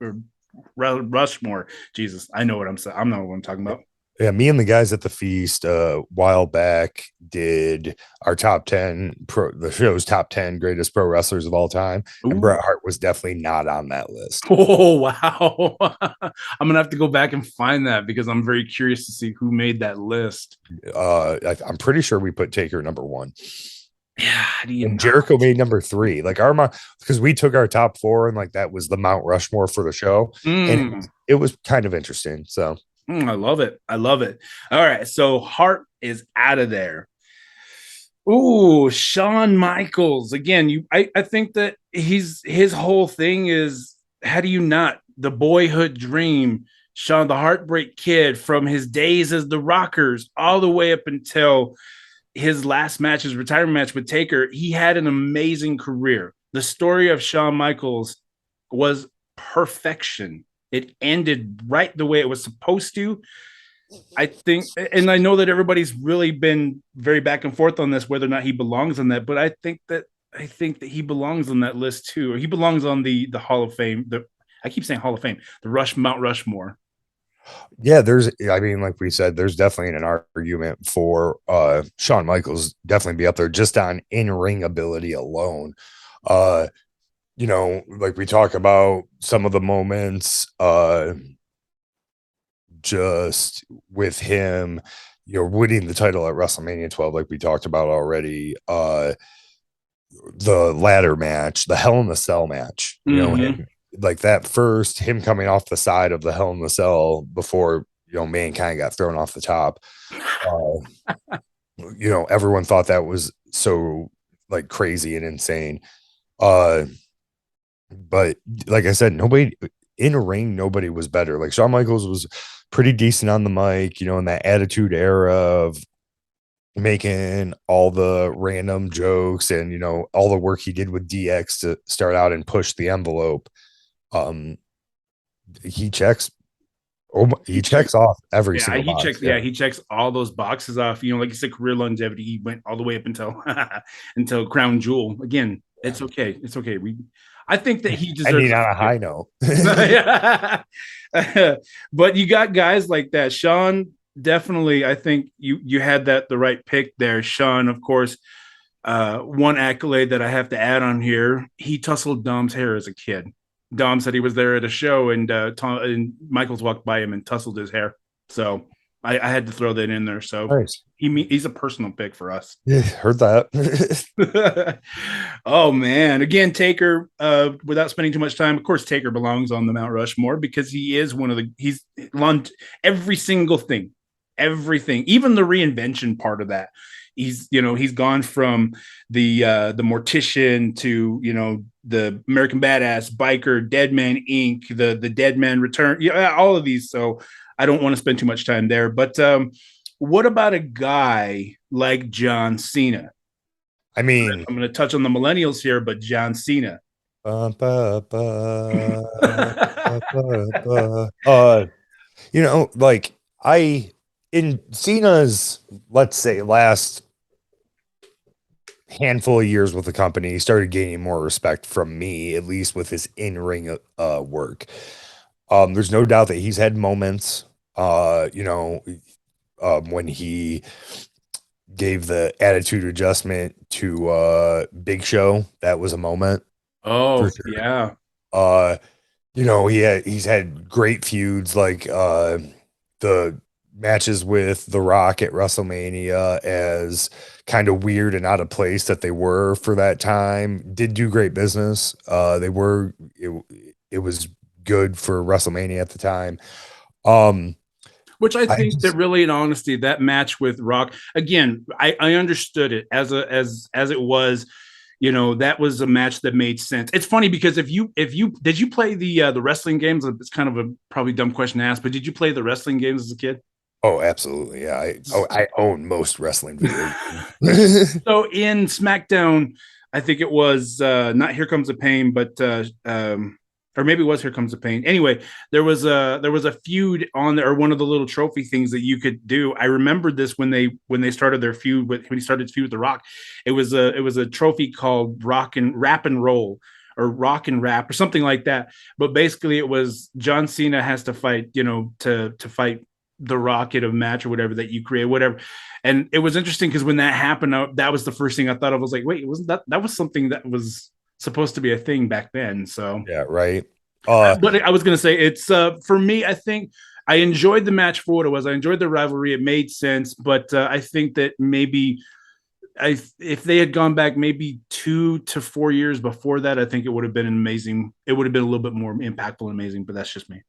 Rushmore. Jesus, I know what I'm saying. I'm not what I'm talking about. Yeah, me and the guys at the feast a while back did our top 10 the show's top 10 greatest pro wrestlers of all time, and Ooh. Bret Hart was definitely not on that list. Oh wow. I'm gonna have to go back and find that because I'm very curious to see who made that list. I'm pretty sure we put Taker number 1. Yeah, how do you And not? Jericho made number 3. Like because we took our top 4 and like that was the Mount Rushmore for the show, and Mm. it was kind of interesting. So I love it. I love it. All right. So Hart is out of there. Ooh, Shawn Michaels. Again, I think that his whole thing is how do you not the boyhood dream, Shawn the Heartbreak Kid from his days as the Rockers all the way up until his last match, his retirement match with Taker. He had an amazing career. The story of Shawn Michaels was perfection. It ended right the way it was supposed to. I think, and I know that everybody's really been very back and forth on this, whether or not he belongs on that. But I think that he belongs on that list too, or he belongs on the Hall of Fame. I keep saying Hall of Fame, the Mount Rushmore. yeah, I mean, like we said, there's definitely an argument for Shawn Michaels definitely be up there just on in-ring ability alone. Uh, like we talk about some of the moments, just with him, winning the title at WrestleMania 12, like we talked about already. The ladder match, the Hell in the Cell match, Mm-hmm. him, like that first, him coming off the side of the Hell in the Cell before, Mankind got thrown off the top. Everyone thought that was so like crazy and insane. Uh, but like I said, nobody in a ring, nobody was better. Like Shawn Michaels was pretty decent on the mic, in that attitude era of making all the random jokes and all the work he did with DX to start out and push the envelope. Um, he checks. Oh, he checks off every Yeah, single he box. checks. Yeah, he checks all those boxes off. Like you said, career longevity. He went all the way up until until Crown Jewel. Again, it's okay. It's okay. I think that he deserves Ending a on a few. high note. But you got guys like that. Sean. definitely. I think you had that the right pick there, Sean. Of course, one accolade that I have to add on here: he tussled Dom's hair as a kid. Dom said he was there at a show, and Tom and Michaels walked by him and tussled his hair. So I had to throw that in there. So Nice. he's a personal pick for us. Yeah, heard that. Oh man! Again, Taker. Without spending too much time, of course, Taker belongs on the Mount Rushmore because he is one of the. He's launched every single thing, everything, even the reinvention part of that. He's gone from the Mortician to the American Badass, Biker, Dead Man Inc., the Dead Man Return, yeah, all of these. So I don't want to spend too much time there. But what about a guy like John Cena? I mean, I'm going to touch on the millennials here, but John Cena. ba, ba, ba, ba, ba, ba. Like I in Cena's, let's say, last handful of years with the company, he started gaining more respect from me, at least with his in-ring work. There's no doubt that he's had moments, when he gave the attitude adjustment to Big Show. That was a moment for Oh, sure. yeah. Uh, he's had great feuds like the matches with The Rock at WrestleMania, as kind of weird and out of place that they were for that time. Did do great business. It was good for WrestleMania at the time. Um, Which I I think that just really, in honesty, that match with Rock, again, I understood it as it was. That was a match that made sense. It's funny because if you did you play the wrestling games? It's kind of a probably dumb question to ask, but did you play the wrestling games as a kid? Oh, absolutely. Yeah. I own most wrestling video games. So in SmackDown, I think it was not Here Comes the Pain, but or maybe it was Here Comes the Pain. Anyway, there was a feud on there, or one of the little trophy things that you could do. I remembered this when they started their feud when he started to feud with The Rock. It was a trophy called Rock and Rap and Roll, or Rock and Rap, or something like that. But basically, it was John Cena has to fight, to fight The Rock at a match or whatever that you create, whatever. And it was interesting because when that happened, that was the first thing I thought of. I was like, wait, wasn't that was something that was supposed to be a thing back then? So, Yeah, right. Uh but I was gonna say it's for me. I think I enjoyed the match for what it was. I enjoyed the rivalry. It made sense, but I think that maybe if they had gone back maybe 2 to 4 years before that, I think it would have been amazing. It would have been a little bit more impactful and amazing. But that's just me.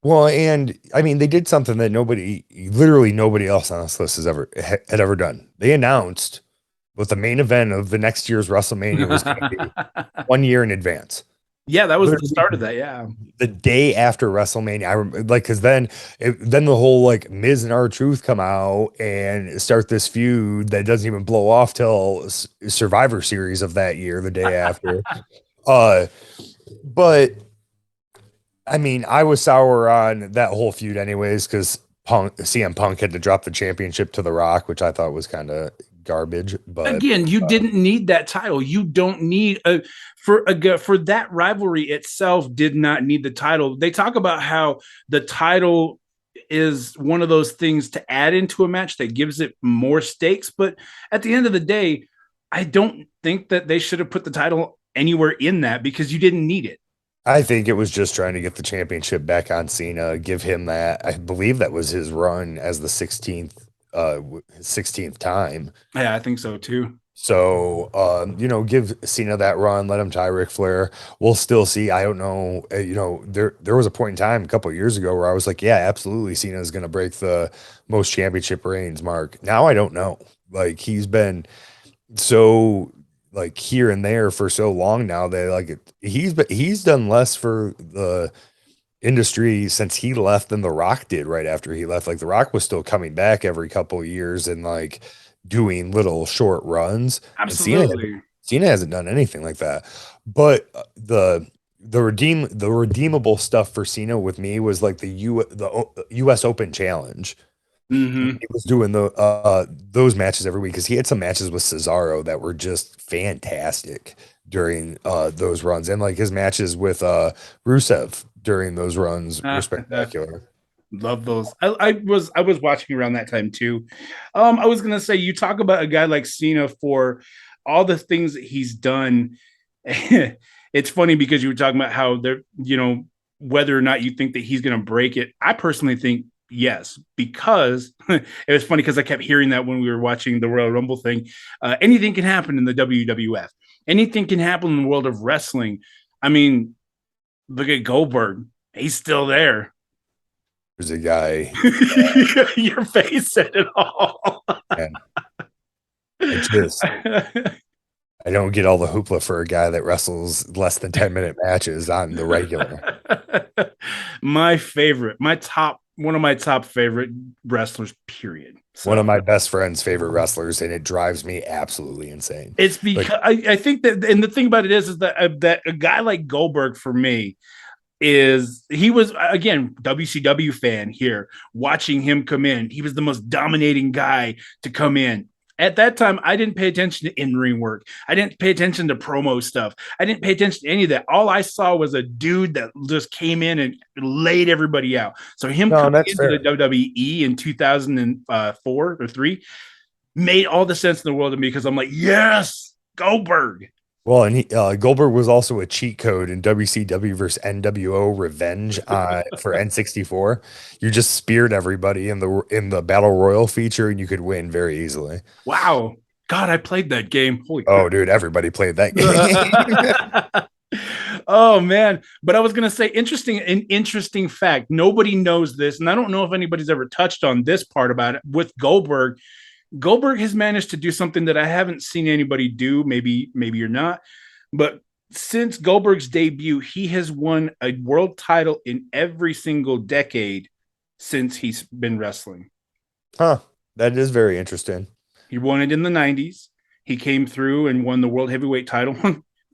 well, and I mean they did something that literally nobody else on this list had ever done. They announced what the main event of the next year's WrestleMania was going to be 1 year in advance. Yeah, that was the Literally start of that. Yeah. the day after WrestleMania. Like, because then the whole like Miz and R-Truth come out and start this feud that doesn't even blow off till Survivor Series of that year, the day after. uh, but I mean, I was sour on that whole feud anyways, because CM Punk had to drop the championship to The Rock, which I thought was kind of garbage. But Again, you didn't need that title. You don't need for that rivalry itself. Did not need the title. They talk about how the title is one of those things to add into a match that gives it more stakes. But at the end of the day, I don't think that they should have put the title anywhere in that because you didn't need it. I think it was just trying to get the championship back on Cena, give him that. I believe that was his run as the 16th time. Yeah, I think so too. So, give Cena that run, let him tie Ric Flair. We'll still see. I don't know. There was a point in time a couple of years ago where I was like, yeah, absolutely, Cena is going to break the most championship reigns mark. Now I don't know. Like, he's been so like here and there for so long now that like he's done less for the industry since he left than The Rock did right after he left. Like, The Rock was still coming back every couple of years and like doing little short runs, and Absolutely. Cena hasn't done anything like that. But the redeemable stuff for Cena with me was like the US Open Challenge. Mm-hmm. He was doing those matches every week because he had some matches with Cesaro that were just fantastic during those runs, and like his matches with Rusev during those runs were spectacular. Love those. I was watching around that time too. I was gonna say you talk about a guy like Cena for all the things that he's done. It's funny because you were talking about how they're, whether or not you think that he's gonna break it. I personally think yes, because it was funny because I kept hearing that when we were watching the Royal Rumble thing. Anything can happen in the WWF. Anything can happen in the world of wrestling. I mean, look at Goldberg. He's still there. There's a guy, Your face said it all. and I just I don't get all the hoopla for a guy that wrestles less than 10-minute matches on the regular. My favorite, one of my top favorite wrestlers, period. One of So my best friend's favorite wrestlers, and it drives me absolutely insane. it's Like, because I think that, and the thing about it is that a guy like Goldberg for me he was again WCW fan here watching him come in. He was the most dominating guy to come in. At that time, I didn't pay attention to in-ring work. I didn't pay attention to promo stuff. I didn't pay attention to any of that. All I saw was a dude that just came in and laid everybody out. So him no, coming that's into the fair. WWE in 2004 or 3 made all the sense in the world to me because I'm like, yes, Goldberg. Well, and Goldberg was also a cheat code in WCW versus NWO Revenge for N64. You just speared everybody in the Battle Royal feature, and you could win very easily. Wow. God, I played that game. Holy Oh, crap. dude, everybody played that game. Oh man, but I was going to say an interesting fact. Nobody knows this, and I don't know if anybody's ever touched on this part about it with Goldberg. Goldberg has managed to do something that I haven't seen anybody do. Maybe you're not, but since Goldberg's debut, he has won a world title in every single decade since he's been wrestling. Huh. That is very interesting. He won it in the 90s. He came through and won the world heavyweight title,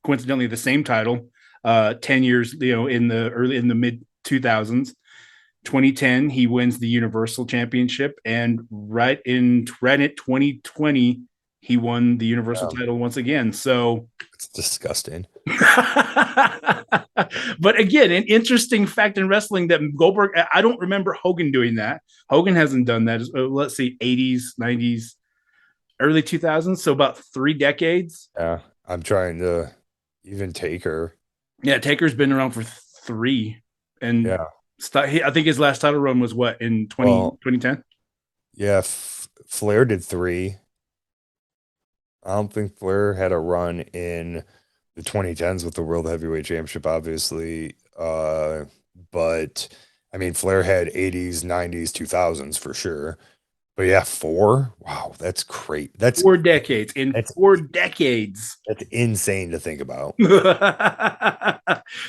coincidentally the same title, 10 years, in the mid 2000s. 2010, he wins the Universal Championship, and right at 2020, he won the Universal title once again. So It's disgusting. but again, an interesting fact in wrestling that Goldberg, I don't remember Hogan doing that. Hogan hasn't done that. Let's see, 80s, 90s, early 2000s. So about 3 decades. Yeah. I'm trying to even take her. Yeah, Taker's been around for 3. And Yeah. I think his last title run was what in Well, 2010? yeah. Flair did 3. I don't think Flair had a run in the 2010s with the World Heavyweight Championship, obviously. But I mean, Flair had 80s, 90s, 2000s for sure. But yeah, 4. Wow, that's great. 4 decades. In That's 4 decades. that's insane to think about.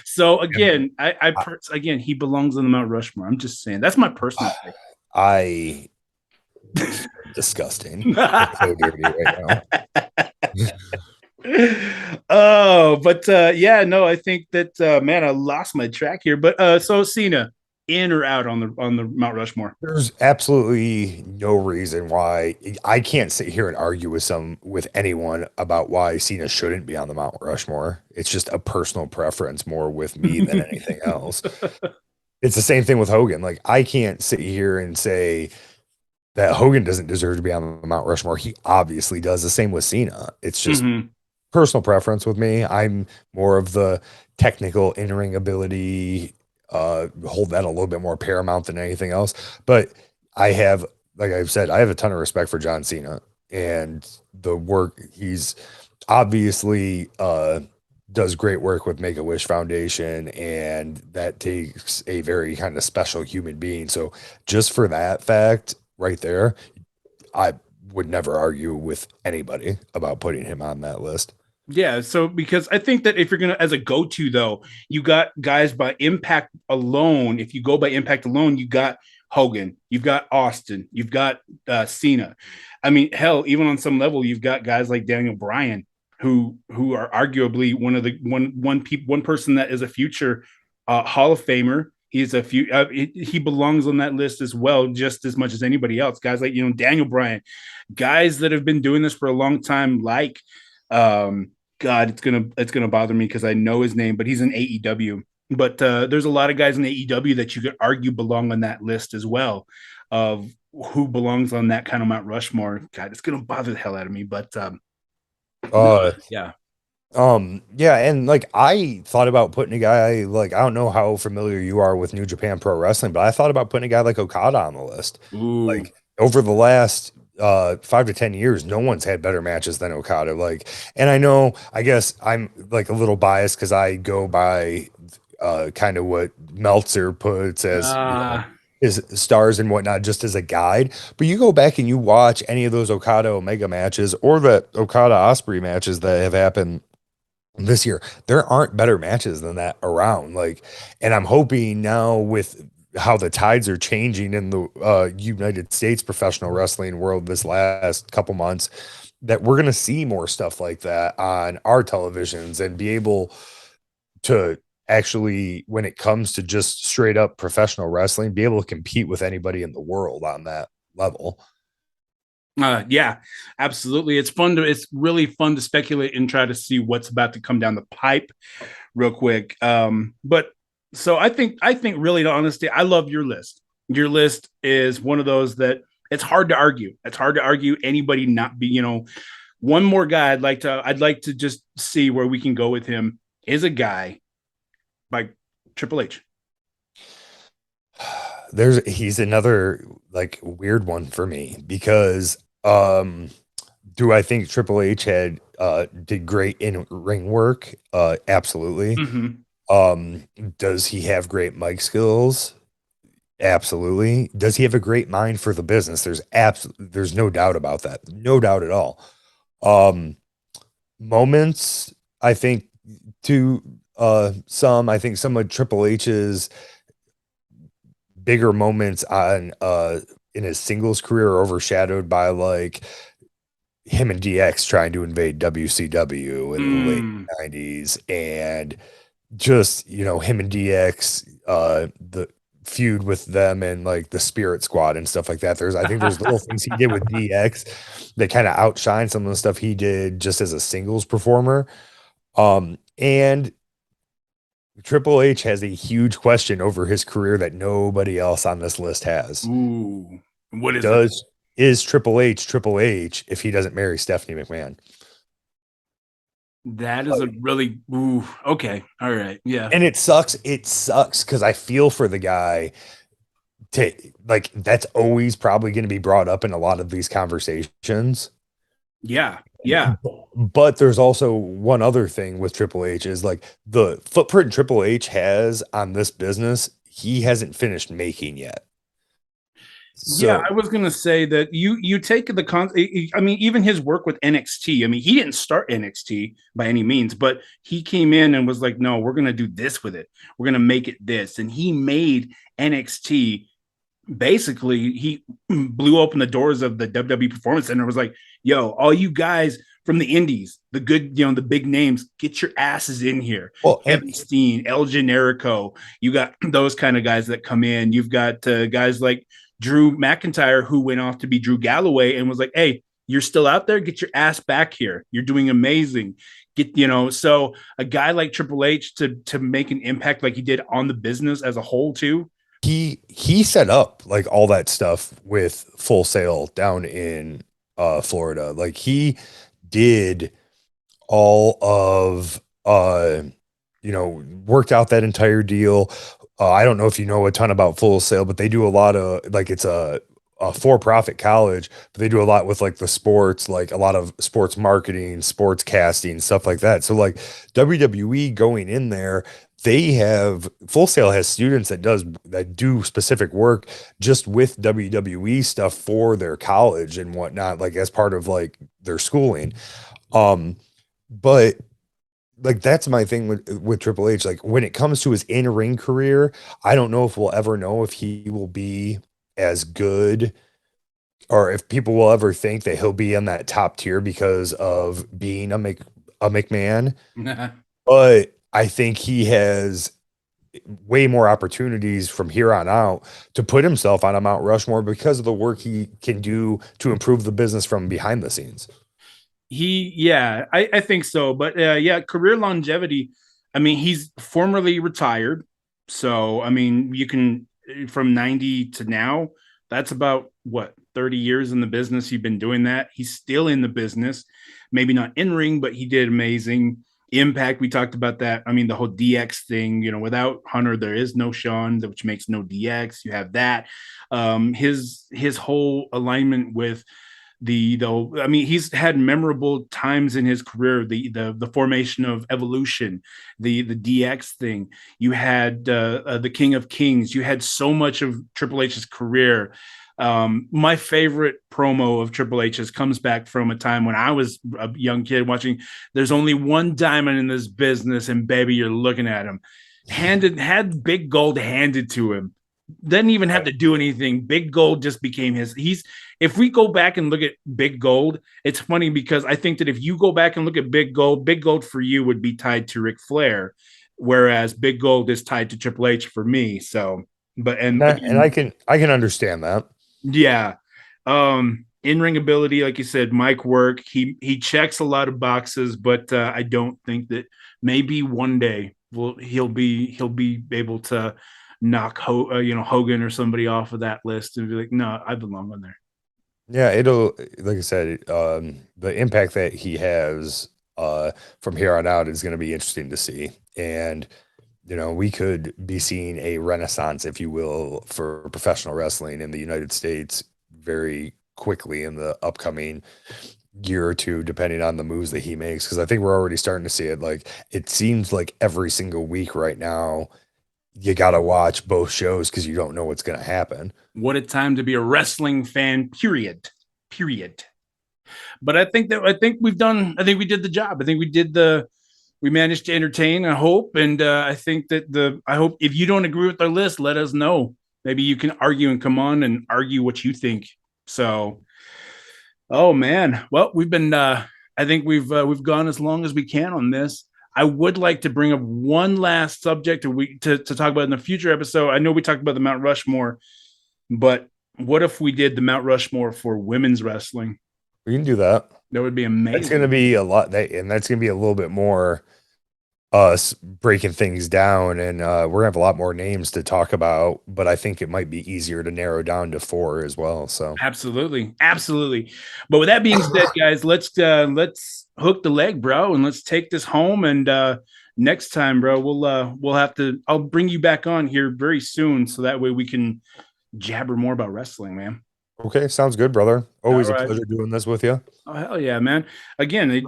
So again, again, he belongs on the Mount Rushmore. I'm just saying that's my personal I disgusting. It's so dirty right now. Oh, but yeah, no, I think that man, I lost my track here. But so Cena, in or out on the Mount Rushmore? There's absolutely no reason why I can't sit here and argue with anyone about why Cena shouldn't be on the Mount Rushmore. It's just a personal preference more with me than anything else. It's the same thing with Hogan. Like I can't sit here and say that Hogan doesn't deserve to be on the Mount Rushmore. He obviously does. The same with Cena. It's just personal preference with me. I'm more of the technical in-ring ability, hold that a little bit more paramount than anything else. But I have, like I've said, I have a ton of respect for John Cena and the work he's obviously does great work with Make-A-Wish Foundation, and that takes a very kind of special human being. So just for that fact right there, I would never argue with anybody about putting him on that list. Yeah, so because I think that if you're gonna as a go-to though, you got guys by impact alone. If you go by impact alone, you got Hogan, you've got Austin, you've got Cena. I mean, hell, even on some level, you've got guys like Daniel Bryan, who are arguably one person that is a future Hall of Famer. He's he belongs on that list as well, just as much as anybody else. Guys like Daniel Bryan, guys that have been doing this for a long time, like God, it's gonna bother me because I know his name, but he's in AEW. but there's a lot of guys in AEW that you could argue belong on that list as well of who belongs on that kind of Mount Rushmore. God, it's gonna bother the hell out of me, but Uh, yeah. yeah, and like I thought about putting a guy like I don't know how familiar you are with New Japan Pro Wrestling, but I thought about putting a guy like Okada on the list. Ooh. Like over the last 5 to 10 years, no one's had better matches than Okada. Like, and I know, I guess I'm like a little biased because I go by kind of what Meltzer puts as Uh, his stars and whatnot, just as a guide. But you go back and you watch any of those Okada Omega matches or the Okada Osprey matches that have happened this year, there aren't better matches than that around. Like, and I'm hoping now with how the tides are changing in the United States professional wrestling world this last couple months, that we're going to see more stuff like that on our televisions and be able to actually, when it comes to just straight up professional wrestling, be able to compete with anybody in the world on that level. yeah, absolutely. It's really fun to speculate and try to see what's about to come down the pipe real quick. But so I think really to honesty, I love your list. Your list is one of those that it's hard to argue. It's hard to argue anybody not be, one more guy I'd like to just see where we can go with him is a guy like Triple H. He's another like weird one for me because do I think Triple H had did great in ring work? Absolutely. Mm-hmm. Um, does he have great mic skills? Absolutely. Does he have a great mind for the business? There's no doubt about that. No doubt at all. Um, moments, I think to I think some of Triple H's bigger moments on in his singles career are overshadowed by like him and DX trying to invade WCW in the late Mm. 90s and just him and DX the feud with them and like the Spirit Squad and stuff like that. I think there's little things he did with DX that kind of outshine some of the stuff he did just as a singles performer. And Triple H has a huge question over his career that nobody else on this list has. Ooh, what is it? Does is Triple H if he doesn't marry Stephanie McMahon? That is a really ooh. Okay, all right, yeah, And it sucks. It sucks because I feel for the guy to like that's always probably going to be brought up in a lot of these conversations. yeah, yeah. But there's also one other thing with Triple H is like the footprint Triple H has on this business, he hasn't finished making yet. Yeah, So I was gonna say that you take the I mean, even his work with NXT. I mean, he didn't start NXT by any means, but he came in and was like, "No, we're gonna do this with it. We're gonna make it this," and he made NXT. Basically, he blew open the doors of the WWE Performance Center. Was like, "Yo, all you guys from the Indies, the good, the big names, get your asses in here." well, and Kevin Steen, El Generico, you got those kind of guys that come in. You've got guys like Drew McIntyre, who went off to be Drew Galloway and was like, "Hey, you're still out there. Get your ass back here. You're doing amazing." So a guy like Triple H to make an impact like he did on the business as a whole too. he set up like all that stuff with Full Sail down in Florida. Like he did all of worked out that entire deal. I don't know if you know a ton about Full Sail, but they do a lot of like it's a for-profit college, but they do a lot with like the sports, like a lot of sports marketing, sports casting, stuff like that. So like WWE going in there, they have Full Sail has students that do specific work just with WWE stuff for their college and whatnot, like as part of like their schooling. But like that's my thing with Triple H. Like when it comes to his in-ring career, I don't know if we'll ever know if he will be as good or if people will ever think that he'll be in that top tier because of being a McMahon. But I think he has way more opportunities from here on out to put himself on a Mount Rushmore because of the work he can do to improve the business from behind the scenes. Yeah, I think so. But yeah, career longevity. I mean, he's formerly retired. So, I mean, you can from 90 to now, that's about what 30 years in the business. You've been doing that. He's still in the business, maybe not in ring, but he did amazing. Impact, we talked about that. I mean, the whole DX thing, without Hunter, there is no Sean, which makes no DX. You have that. His whole alignment with I mean, he's had memorable times in his career. The formation of Evolution, the DX thing. You had the King of Kings. You had so much of Triple H's career. My favorite promo of Triple H's comes back from a time when I was a young kid watching. There's only one diamond in this business, and baby, you're looking at him. Had Big Gold handed to him. Didn't even have to do anything. Big Gold just became his. If we go back and look at Big Gold, it's funny because I think that if you go back and look at Big Gold for you would be tied to Ric Flair, whereas Big Gold is tied to Triple H for me. So, and I can understand that. Yeah. In-ring ability, like you said, mic work. He checks a lot of boxes, but I don't think that maybe one day he'll be able to knock Hogan or somebody off of that list and be like, no, I belong on there. Yeah, it'll, like I said, the impact that he has from here on out is going to be interesting to see. And, we could be seeing a renaissance, if you will, for professional wrestling in the United States very quickly in the upcoming year or two, depending on the moves that he makes. Because I think we're already starting to see it. Like, it seems like every single week right now, you got to watch both shows because you don't know what's going to happen. What a time to be a wrestling fan, period. But I think we did the job. I think we managed to entertain, I hope. And I think that I hope if you don't agree with our list, let us know. Maybe you can argue and come on and argue what you think. So, oh man. Well, I think we've gone as long as we can on this. I would like to bring up one last subject to talk about in the future episode. I know we talked about the Mount Rushmore, but what if we did the Mount Rushmore for women's wrestling? We can do that. That would be amazing. That's going to be a lot, and that's going to be a little bit more us breaking things down, and we're gonna have a lot more names to talk about, but I think it might be easier to narrow down to 4 as well. So absolutely. But with that being said, guys, let's hook the leg, bro, and let's take this home. And next time, bro, I'll bring you back on here very soon, so that way we can jabber more about wrestling, man. Okay, sounds good, brother. Always a pleasure doing this with you. Oh hell yeah, man! Again,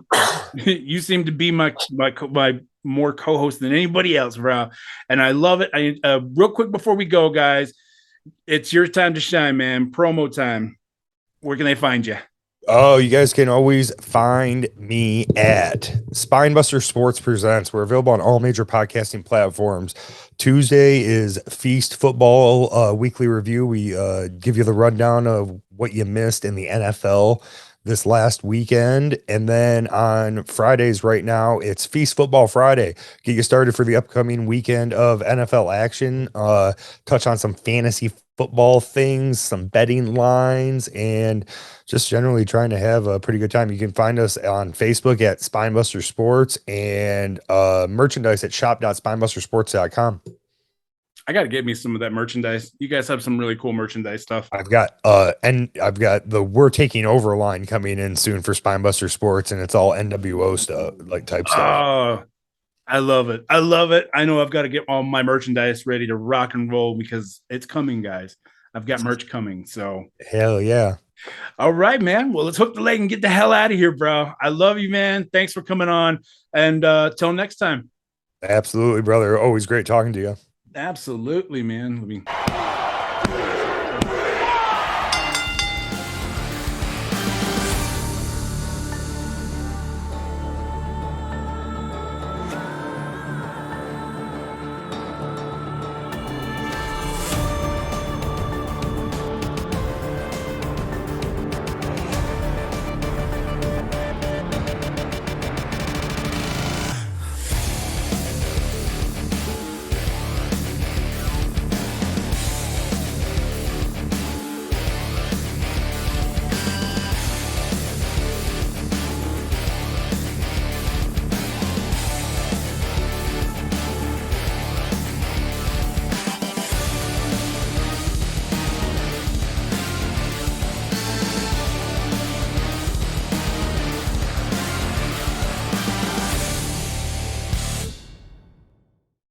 you seem to be my more co-host than anybody else, bro, and I love it. Real quick before we go, guys, it's your time to shine, man. Promo time. Where can they find you? Oh, you guys can always find me at SpineBuster Sports Presents. We're available on all major podcasting platforms. Tuesday is Feast Football weekly review. We give you the rundown of what you missed in the NFL this last weekend. And then on Fridays right now, it's Feast Football Friday. Get you started for the upcoming weekend of NFL action. Touch on some fantasy football things, some betting lines, and just generally trying to have a pretty good time. You can find us on Facebook at SpineBuster Sports and merchandise at shop.spinebustersports.com. I got to get me some of that merchandise. You guys have some really cool merchandise stuff. I've got the We're Taking Over line coming in soon for SpineBuster Sports, and it's all NWO stuff, like type stuff. Oh, I love it. I know I've got to get all my merchandise ready to rock and roll because it's coming, guys. I've got merch coming. So hell yeah. All right, man. Well, let's hook the leg and get the hell out of here, bro. I love you, man. Thanks for coming on. And till next time. Absolutely, brother. Always great talking to you. Absolutely, man.